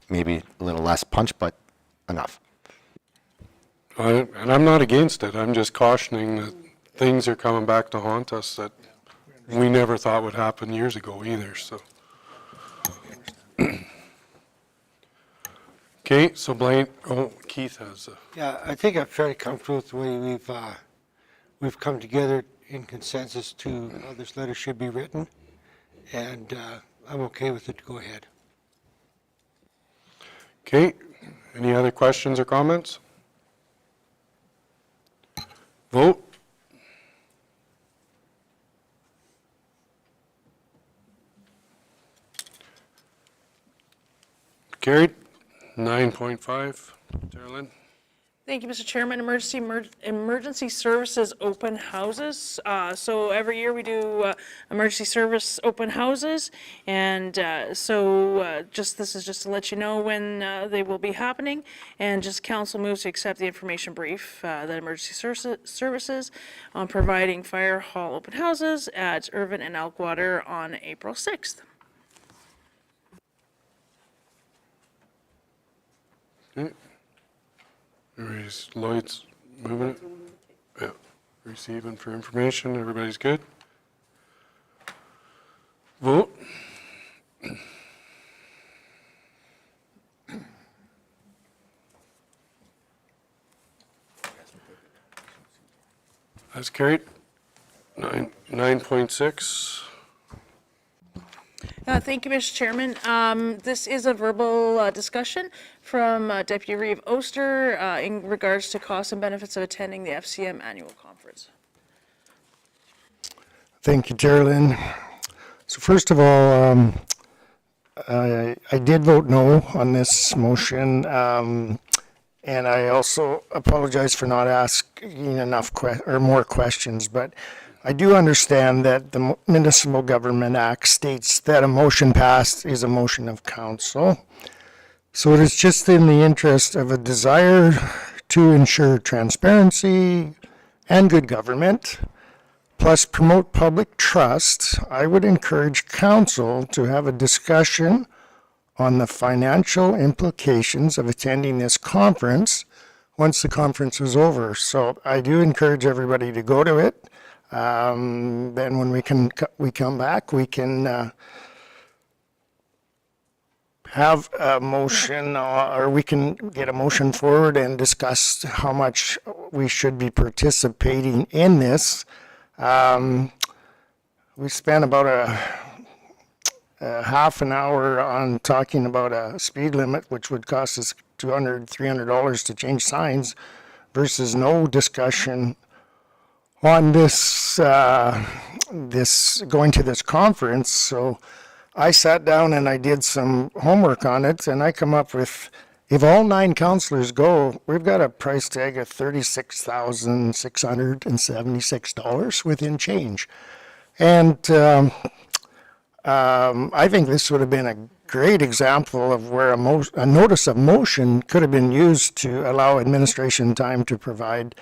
maybe a little less punch, but enough. And I'm not against it. I'm just cautioning that things are coming back to haunt us that we never thought would happen years ago either, so. Okay, so Blaine, Keith has Yeah, I think I'm fairly comfortable with the way we've come together in consensus to how this letter should be written, and I'm okay with it to go ahead. Okay, any other questions or comments? Vote. Carried. 9.5. Carolyn? Thank you, Mr. Chairman. Emergency services open houses. So every year we do emergency service open houses, and this is just to let you know when they will be happening. And just council moves to accept the information brief that emergency services on providing fire hall open houses at Irvin and Elkwater on April 6th. Lloyd's moving it? Yeah. Receiving for information, everybody's good? Vote. That's carried. 9.6. Thank you, Mr. Chairman. This is a verbal discussion from Deputy Reeve Oster in regards to costs and benefits of attending the FCM annual conference. Thank you, Geraldine. So first of all, I did vote no on this motion, and I also apologize for not asking enough more questions, but I do understand that the Municipal Government Act states that a motion passed is a motion of council. So it is just in the interest of a desire to ensure transparency and good government, plus promote public trust, I would encourage council to have a discussion on the financial implications of attending this conference once the conference is over. So I do encourage everybody to go to it. Then when we come back, we can have a motion, or we can get a motion forward and discuss how much we should be participating in this. We spent about a half an hour on talking about a speed limit, which would cost us $200, $300 to change signs, versus no discussion on this going to this conference. So I sat down and I did some homework on it, and I come up with, if all 9 councillors go, we've got a price tag of $36,676 within change. And I think this would have been a great example of where a notice of motion could have been used to allow administration time to provide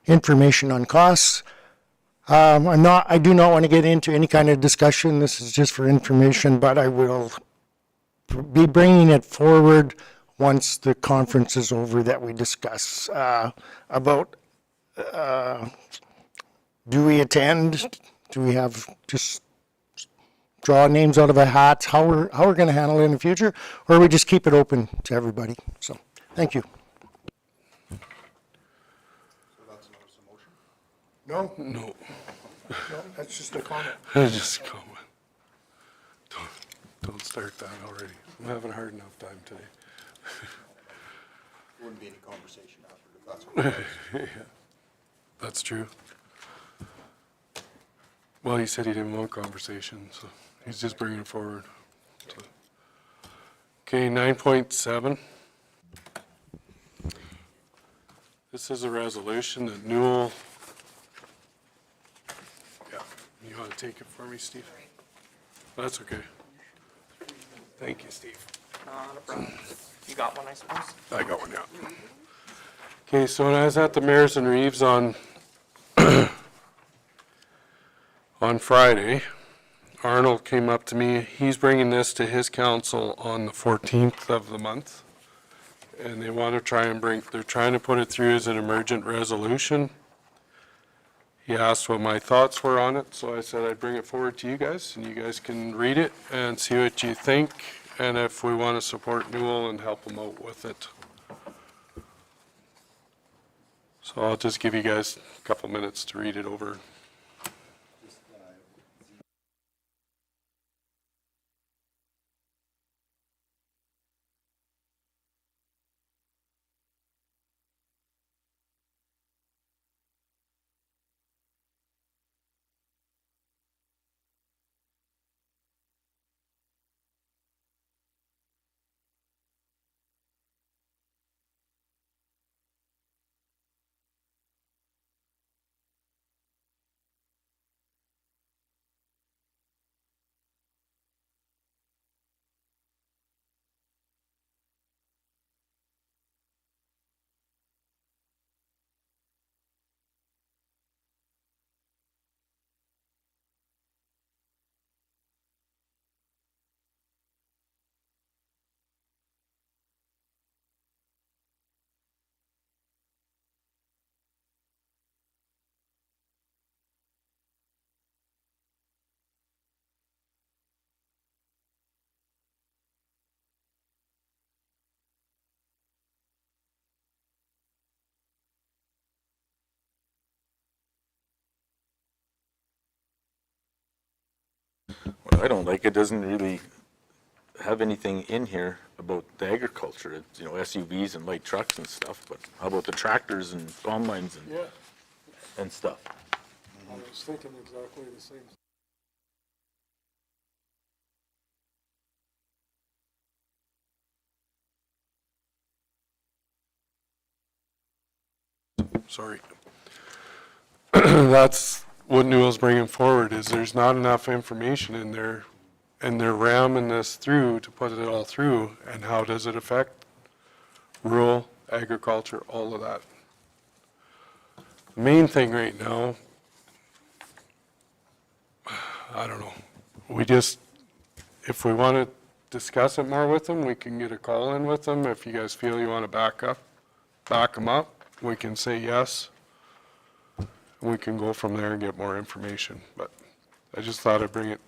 information on costs. I do not want to get into any kind of discussion. This is just for information, but I will be bringing it forward once the conference is over, that we discuss about do we attend? Do we have just draw names out of a hat? How we're going to handle it in the future, or we just keep it open to everybody? So, thank you. No, No. that's just a comment. Just a comment. Don't start that already. I'm having a hard enough time today. Wouldn't be any conversation after, if that's what Yeah, that's true. Well, he said he didn't want conversation, so he's just bringing it forward. So. Okay, 9.7. This is a resolution that Newell. Yeah, you want to take it for me, Steve? That's okay. Thank you, Steve. Not a problem. You got one, I suppose? I got one, yeah. Okay, so when I was at the Mares and Reeves on Friday, Arnold came up to me. He's bringing this to his council on the 14th of the month. And they want to they're trying to put it through as an emergent resolution. He asked what my thoughts were on it, so I said I'd bring it forward to you guys, and you guys can read it and see what you think, and if we want to support Newell and help them out with it. So I'll just give you guys a couple minutes to read it over. I don't like, it doesn't really have anything in here about the agriculture. It's, SUVs and light trucks and stuff, but how about the tractors and combines and stuff? I was thinking exactly the same. Sorry. That's what Newell's bringing forward, is there's not enough information in there, and they're ramming this through to put it all through, and how does it affect rural agriculture, all of that. The main thing right now, I don't know, if we want to discuss it more with them, we can get a call in with them. If you guys feel you want to back them up, we can say yes. We can go from there and get more information, but I just thought I'd bring it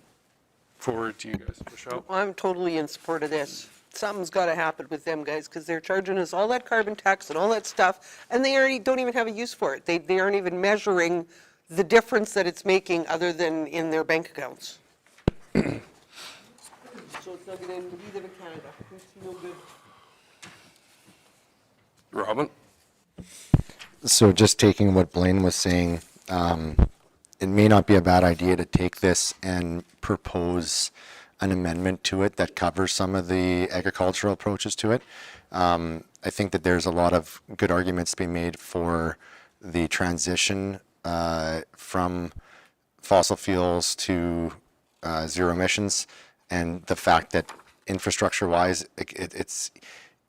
forward to you guys. Michelle? I'm totally in support of this. Something's got to happen with them guys, because they're charging us all that carbon tax and all that stuff, and they already don't even have a use for it. They aren't even measuring the difference that it's making other than in their bank accounts. So it's not going to end either in Canada. It's no good. Robin? So just taking what Blaine was saying, it may not be a bad idea to take this and propose an amendment to it that covers some of the agricultural approaches to it. I think that there's a lot of good arguments to be made for the transition from fossil fuels to zero emissions, and the fact that infrastructure-wise, it's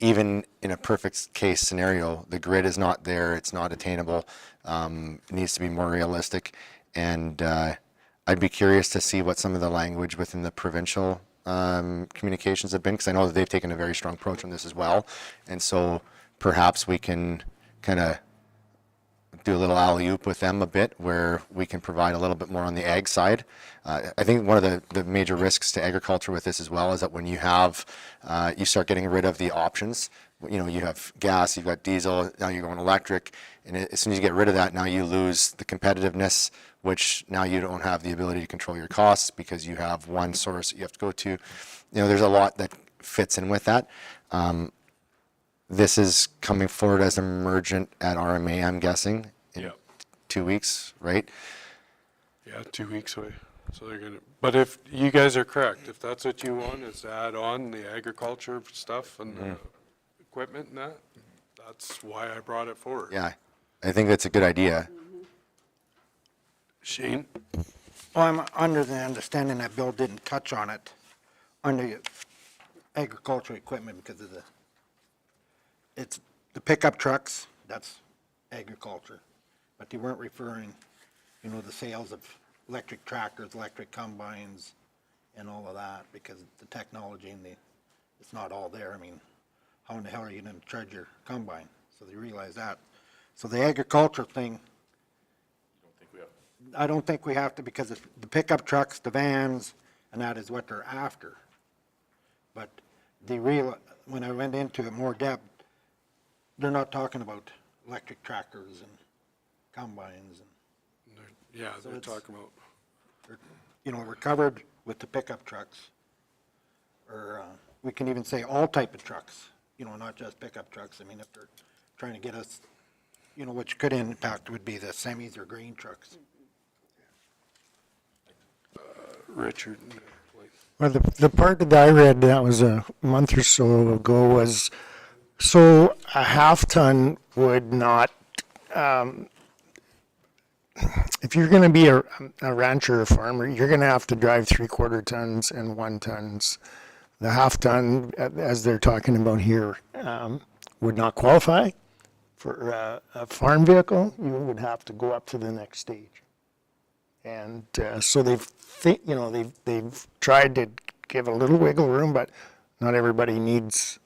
even in a perfect case scenario, the grid is not there, it's not attainable, it needs to be more realistic, and I'd be curious to see what some of the language within the provincial communications have been, because I know that they've taken a very strong approach on this as well, and so perhaps we can kind of do a little alley-oop with them a bit, where we can provide a little bit more on the ag side. I think one of the major risks to agriculture with this as well is that when you have, you start getting rid of the options, you have gas, you've got diesel, now you're going electric, and as soon as you get rid of that, now you lose the competitiveness, which now you don't have the ability to control your costs because you have one source that you have to go to. There's a lot that fits in with that. This is coming forward as emergent at RMA, I'm guessing, in 2 weeks, right? Yeah, 2 weeks away. So they're gonna, but if you guys are correct, if that's what you want, is to add on the agriculture stuff and the equipment and that's why I brought it forward. Yeah, I think that's a good idea. Shane? Well, I'm under the understanding that Bill didn't touch on it under agricultural equipment because of it's the pickup trucks, that's agriculture. But they weren't referring, the sales of electric tractors, electric combines, and all of that, because the technology and it's not all there. I mean, how in the hell are you going to charge your combine? So they realize that. So the agriculture thing, I don't think we have to, because it's the pickup trucks, the vans, and that is what they're after. But when I went into it more depth, they're not talking about electric tractors and combines. Yeah, they're talking about. We're covered with the pickup trucks. Or we can even say all type of trucks, not just pickup trucks. I mean, if they're trying to get us, which could impact would be the semis or grain trucks. Richard? Well, the part that I read that was a month or so ago was, so a half ton would not, if you're going to be a rancher or farmer, you're going to have to drive 3/4 tons and 1 tons. The half ton, as they're talking about here, would not qualify for a farm vehicle. You would have to go up to the next stage. And so they've tried to give a little wiggle room, but not everybody needs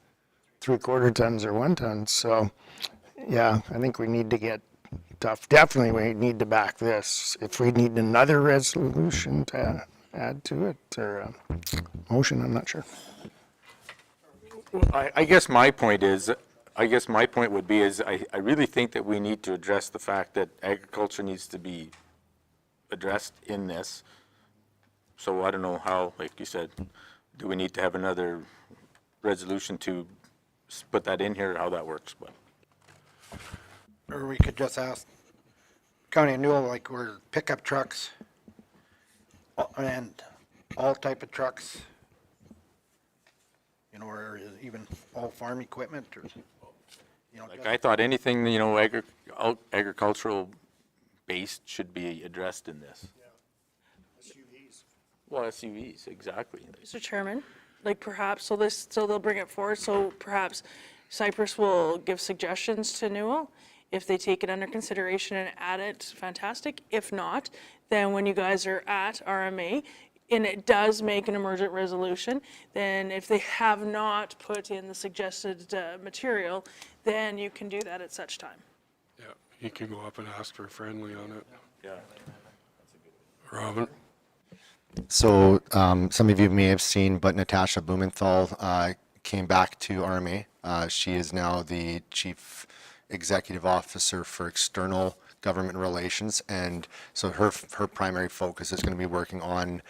3/4 tons or 1 ton. So, yeah, I think we need to get tough. Definitely, we need to back this. If we need another resolution to add to it or a motion, I'm not sure. I guess my point would be I really think that we need to address the fact that agriculture needs to be addressed in this, So I don't know how, like you said, do we need to have another resolution to put that in here, how that works, but. Or we could just ask County of Newell, like, we're pickup trucks and all type of trucks, you know, or even all farm equipment, or, you know. Like, I thought anything, agricultural based should be addressed in this. Well, SUVs, exactly. Mr. Chairman, like perhaps, so they'll bring it forward, so perhaps Cypress will give suggestions to Newell. If they take it under consideration and add it, fantastic. If not, then when you guys are at RMA, and it does make an emergent resolution, then if they have not put in the suggested material, then you can do that at such time. Yeah, you can go up and ask for a friendly on it. Yeah. Robin? So some of you may have seen, but Natasha Blumenthal came back to RMA. She is now the Chief Executive Officer for External Government Relations, and so her primary focus is going to be working on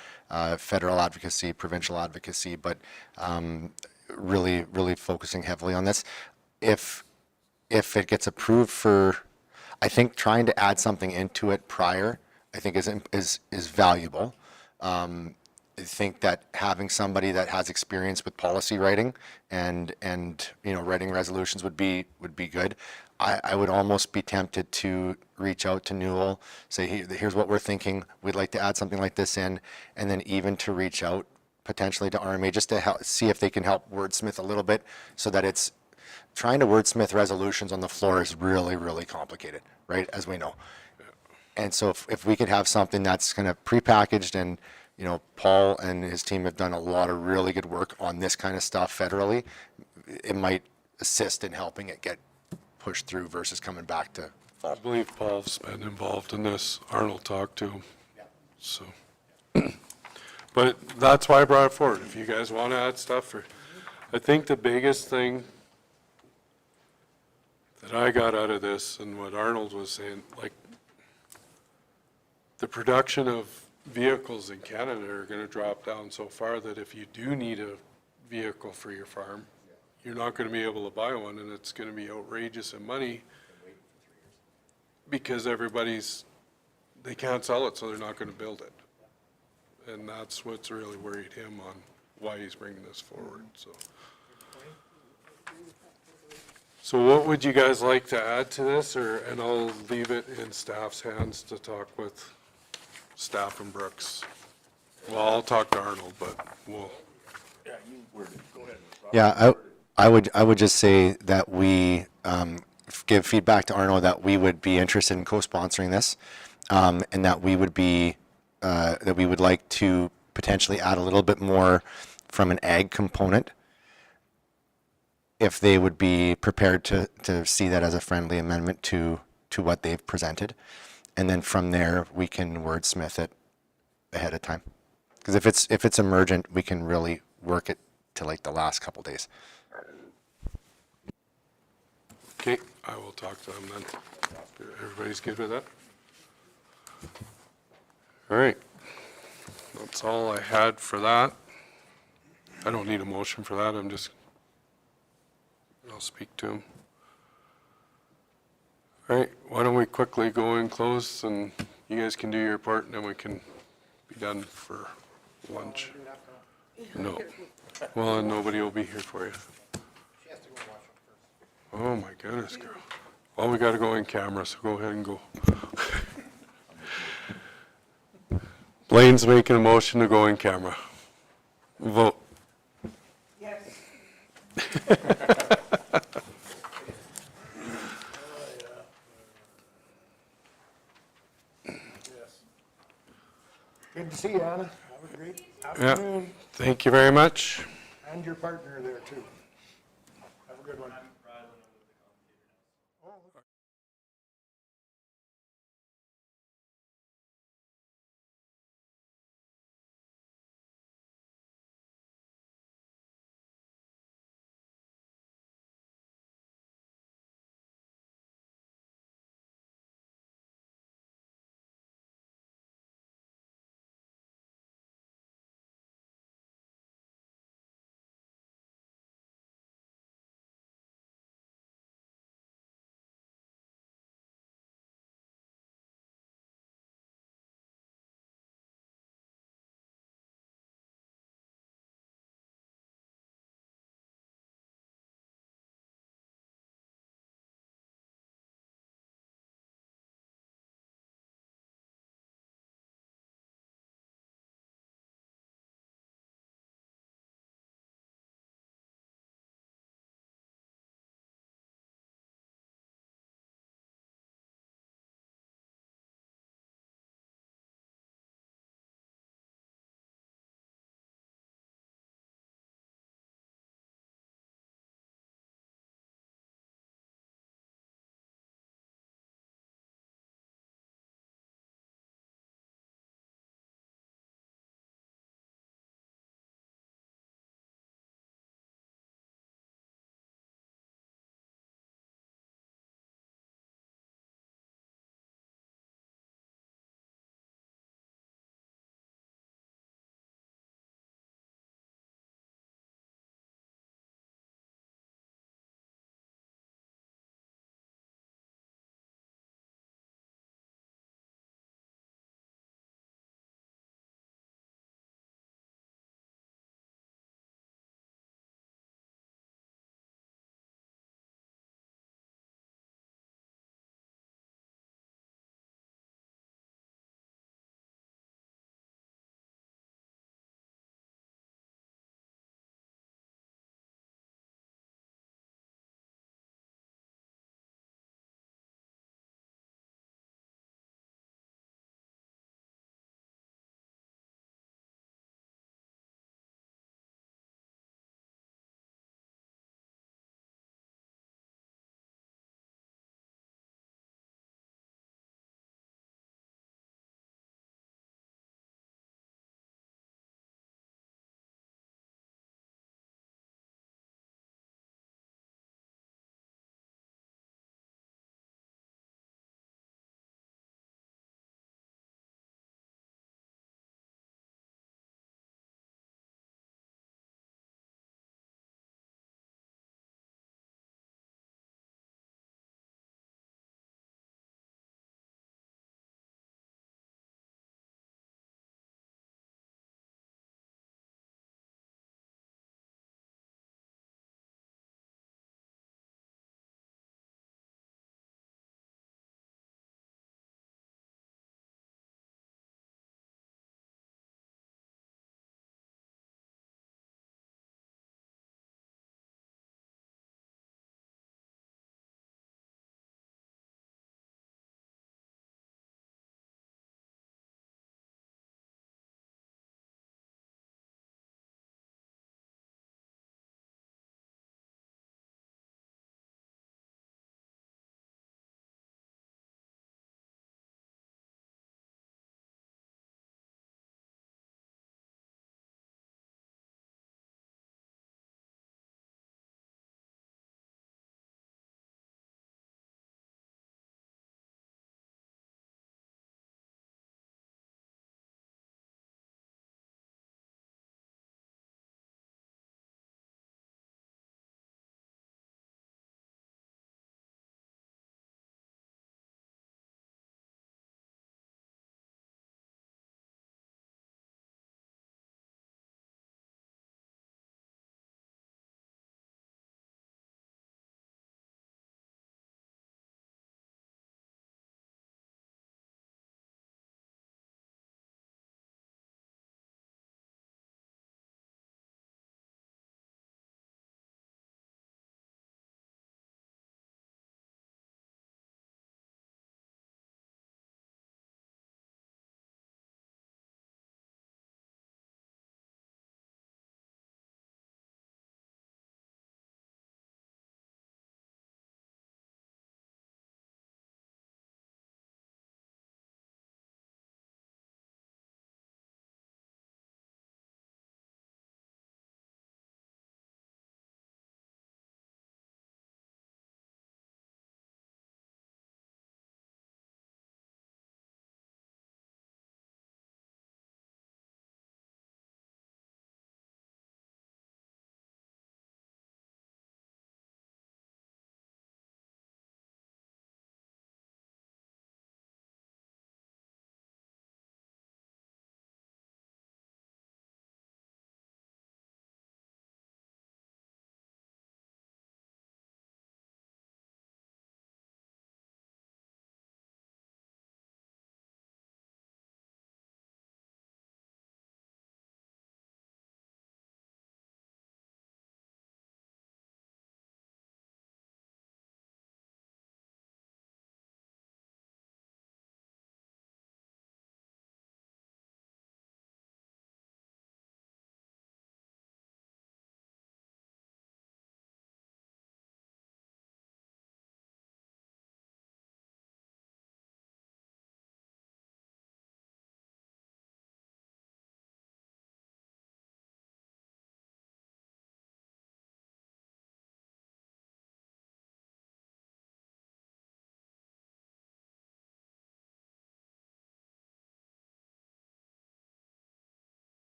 federal advocacy, provincial advocacy, but really focusing heavily on this. If it gets approved for, I think trying to add something into it prior, I think is valuable. I think that having somebody that has experience with policy writing and writing resolutions would be good. I would almost be tempted to reach out to Newell, say, here's what we're thinking. We'd like to add something like this in, and then even to reach out potentially to RMA just to help, see if they can help wordsmith a little bit, so that it's trying to wordsmith resolutions on the floor is really complicated, right? As we know. And so if we could have something that's kind of prepackaged, and Paul and his team have done a lot of really good work on this kind of stuff federally, it might assist in helping it get pushed through versus coming back to fall. I believe Paul's been involved in this. Arnold talked to him. So, but that's why I brought it forward. If you guys want to add stuff, I think the biggest thing that I got out of this, and what Arnold was saying, like, the production of vehicles in Canada are going to drop down so far that if you do need a vehicle for your farm, you're not going to be able to buy one, and it's going to be outrageous in money because they can't sell it, so they're not going to build it. And that's what's really worried him on why he's bringing this forward, So what would you guys like to add to this, and I'll leave it in staff's hands to talk with staff and Brooks. Well, I'll talk to Arnold, but we'll. Yeah, you worded it. Go ahead. Yeah, I would just say that we give feedback to Arno that we would be interested in co-sponsoring this, and that we would like to potentially add a little bit more from an ag component, if they would be prepared to see that as a friendly amendment to what they've presented. And then from there, we can wordsmith it ahead of time. Because if it's emergent, we can really work it to like the last couple days. Okay, I will talk to them then. Everybody's good with that? All right. That's all I had for that. I don't need a motion for that. I'll speak to him. All right, why don't we quickly go in close, and you guys can do your part, and then we can be done for lunch. No. Well, and nobody will be here for you. Oh, my goodness, girl. Well, we got to go in camera, so go ahead and go. Blaine's making a motion to go in camera. Vote. Yes. Good to see you, Anna. Have a great Yeah, afternoon. thank you very much. And your partner there, too. Have a good one.